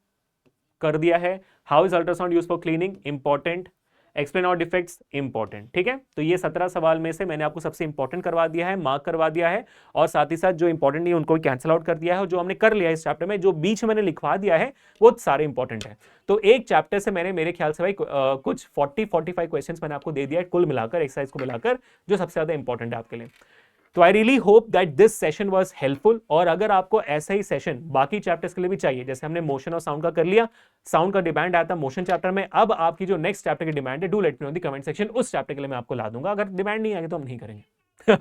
Speaker 1: कर दिया है। How is ultrasound use for cleaning, important. Explain out defects, important. ठीक है, तो ये 17 सवाल में से मैंने आपको सबसे इंपॉर्टेंट करवा दिया है, मार्क करवा दिया है, और साथ ही साथ जो इंपॉर्टेंट नहीं उनको कैंसिल आउट कर दिया है, और जो हमने कर लिया है इस चैप्टर में, जो बीच में मैंने लिखवा दिया है वो सारे इंपॉर्टेंट है। तो एक चैप्टर से मैंने मेरे ख्याल से भाई कुछ 40-45 क्वेश्चंस मैंने आपको दे दिया है कुल मिलाकर, एक्सरसाइज को मिलाकर, जो सबसे ज्यादा इंपॉर्टेंट है आपके लिए। तो I really hope that this session was helpful. और अगर आपको ऐसा ही सेशन बाकी चैप्टर्स के लिए भी चाहिए, जैसे हमने मोशन और साउंड का कर लिया, साउंड का डिमांड आया था मोशन चैप्टर में, अब आपकी जो नेक्स्ट चैप्टर की डिमांड है, do let me know in the comment section, उस चैप्टर के लिए मैं आपको ला दूंगा। अगर डिमांड नहीं आएगी तो हम नहीं करेंगे।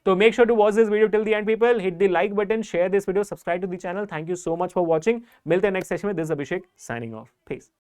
Speaker 1: तो make sure to watch this video till the end people, hit the like button, share this video, subscribe to the channel. Thank you so much for watching. मिलते हैं नेक्स्ट सेशन में। This Abhishek signing off, piece.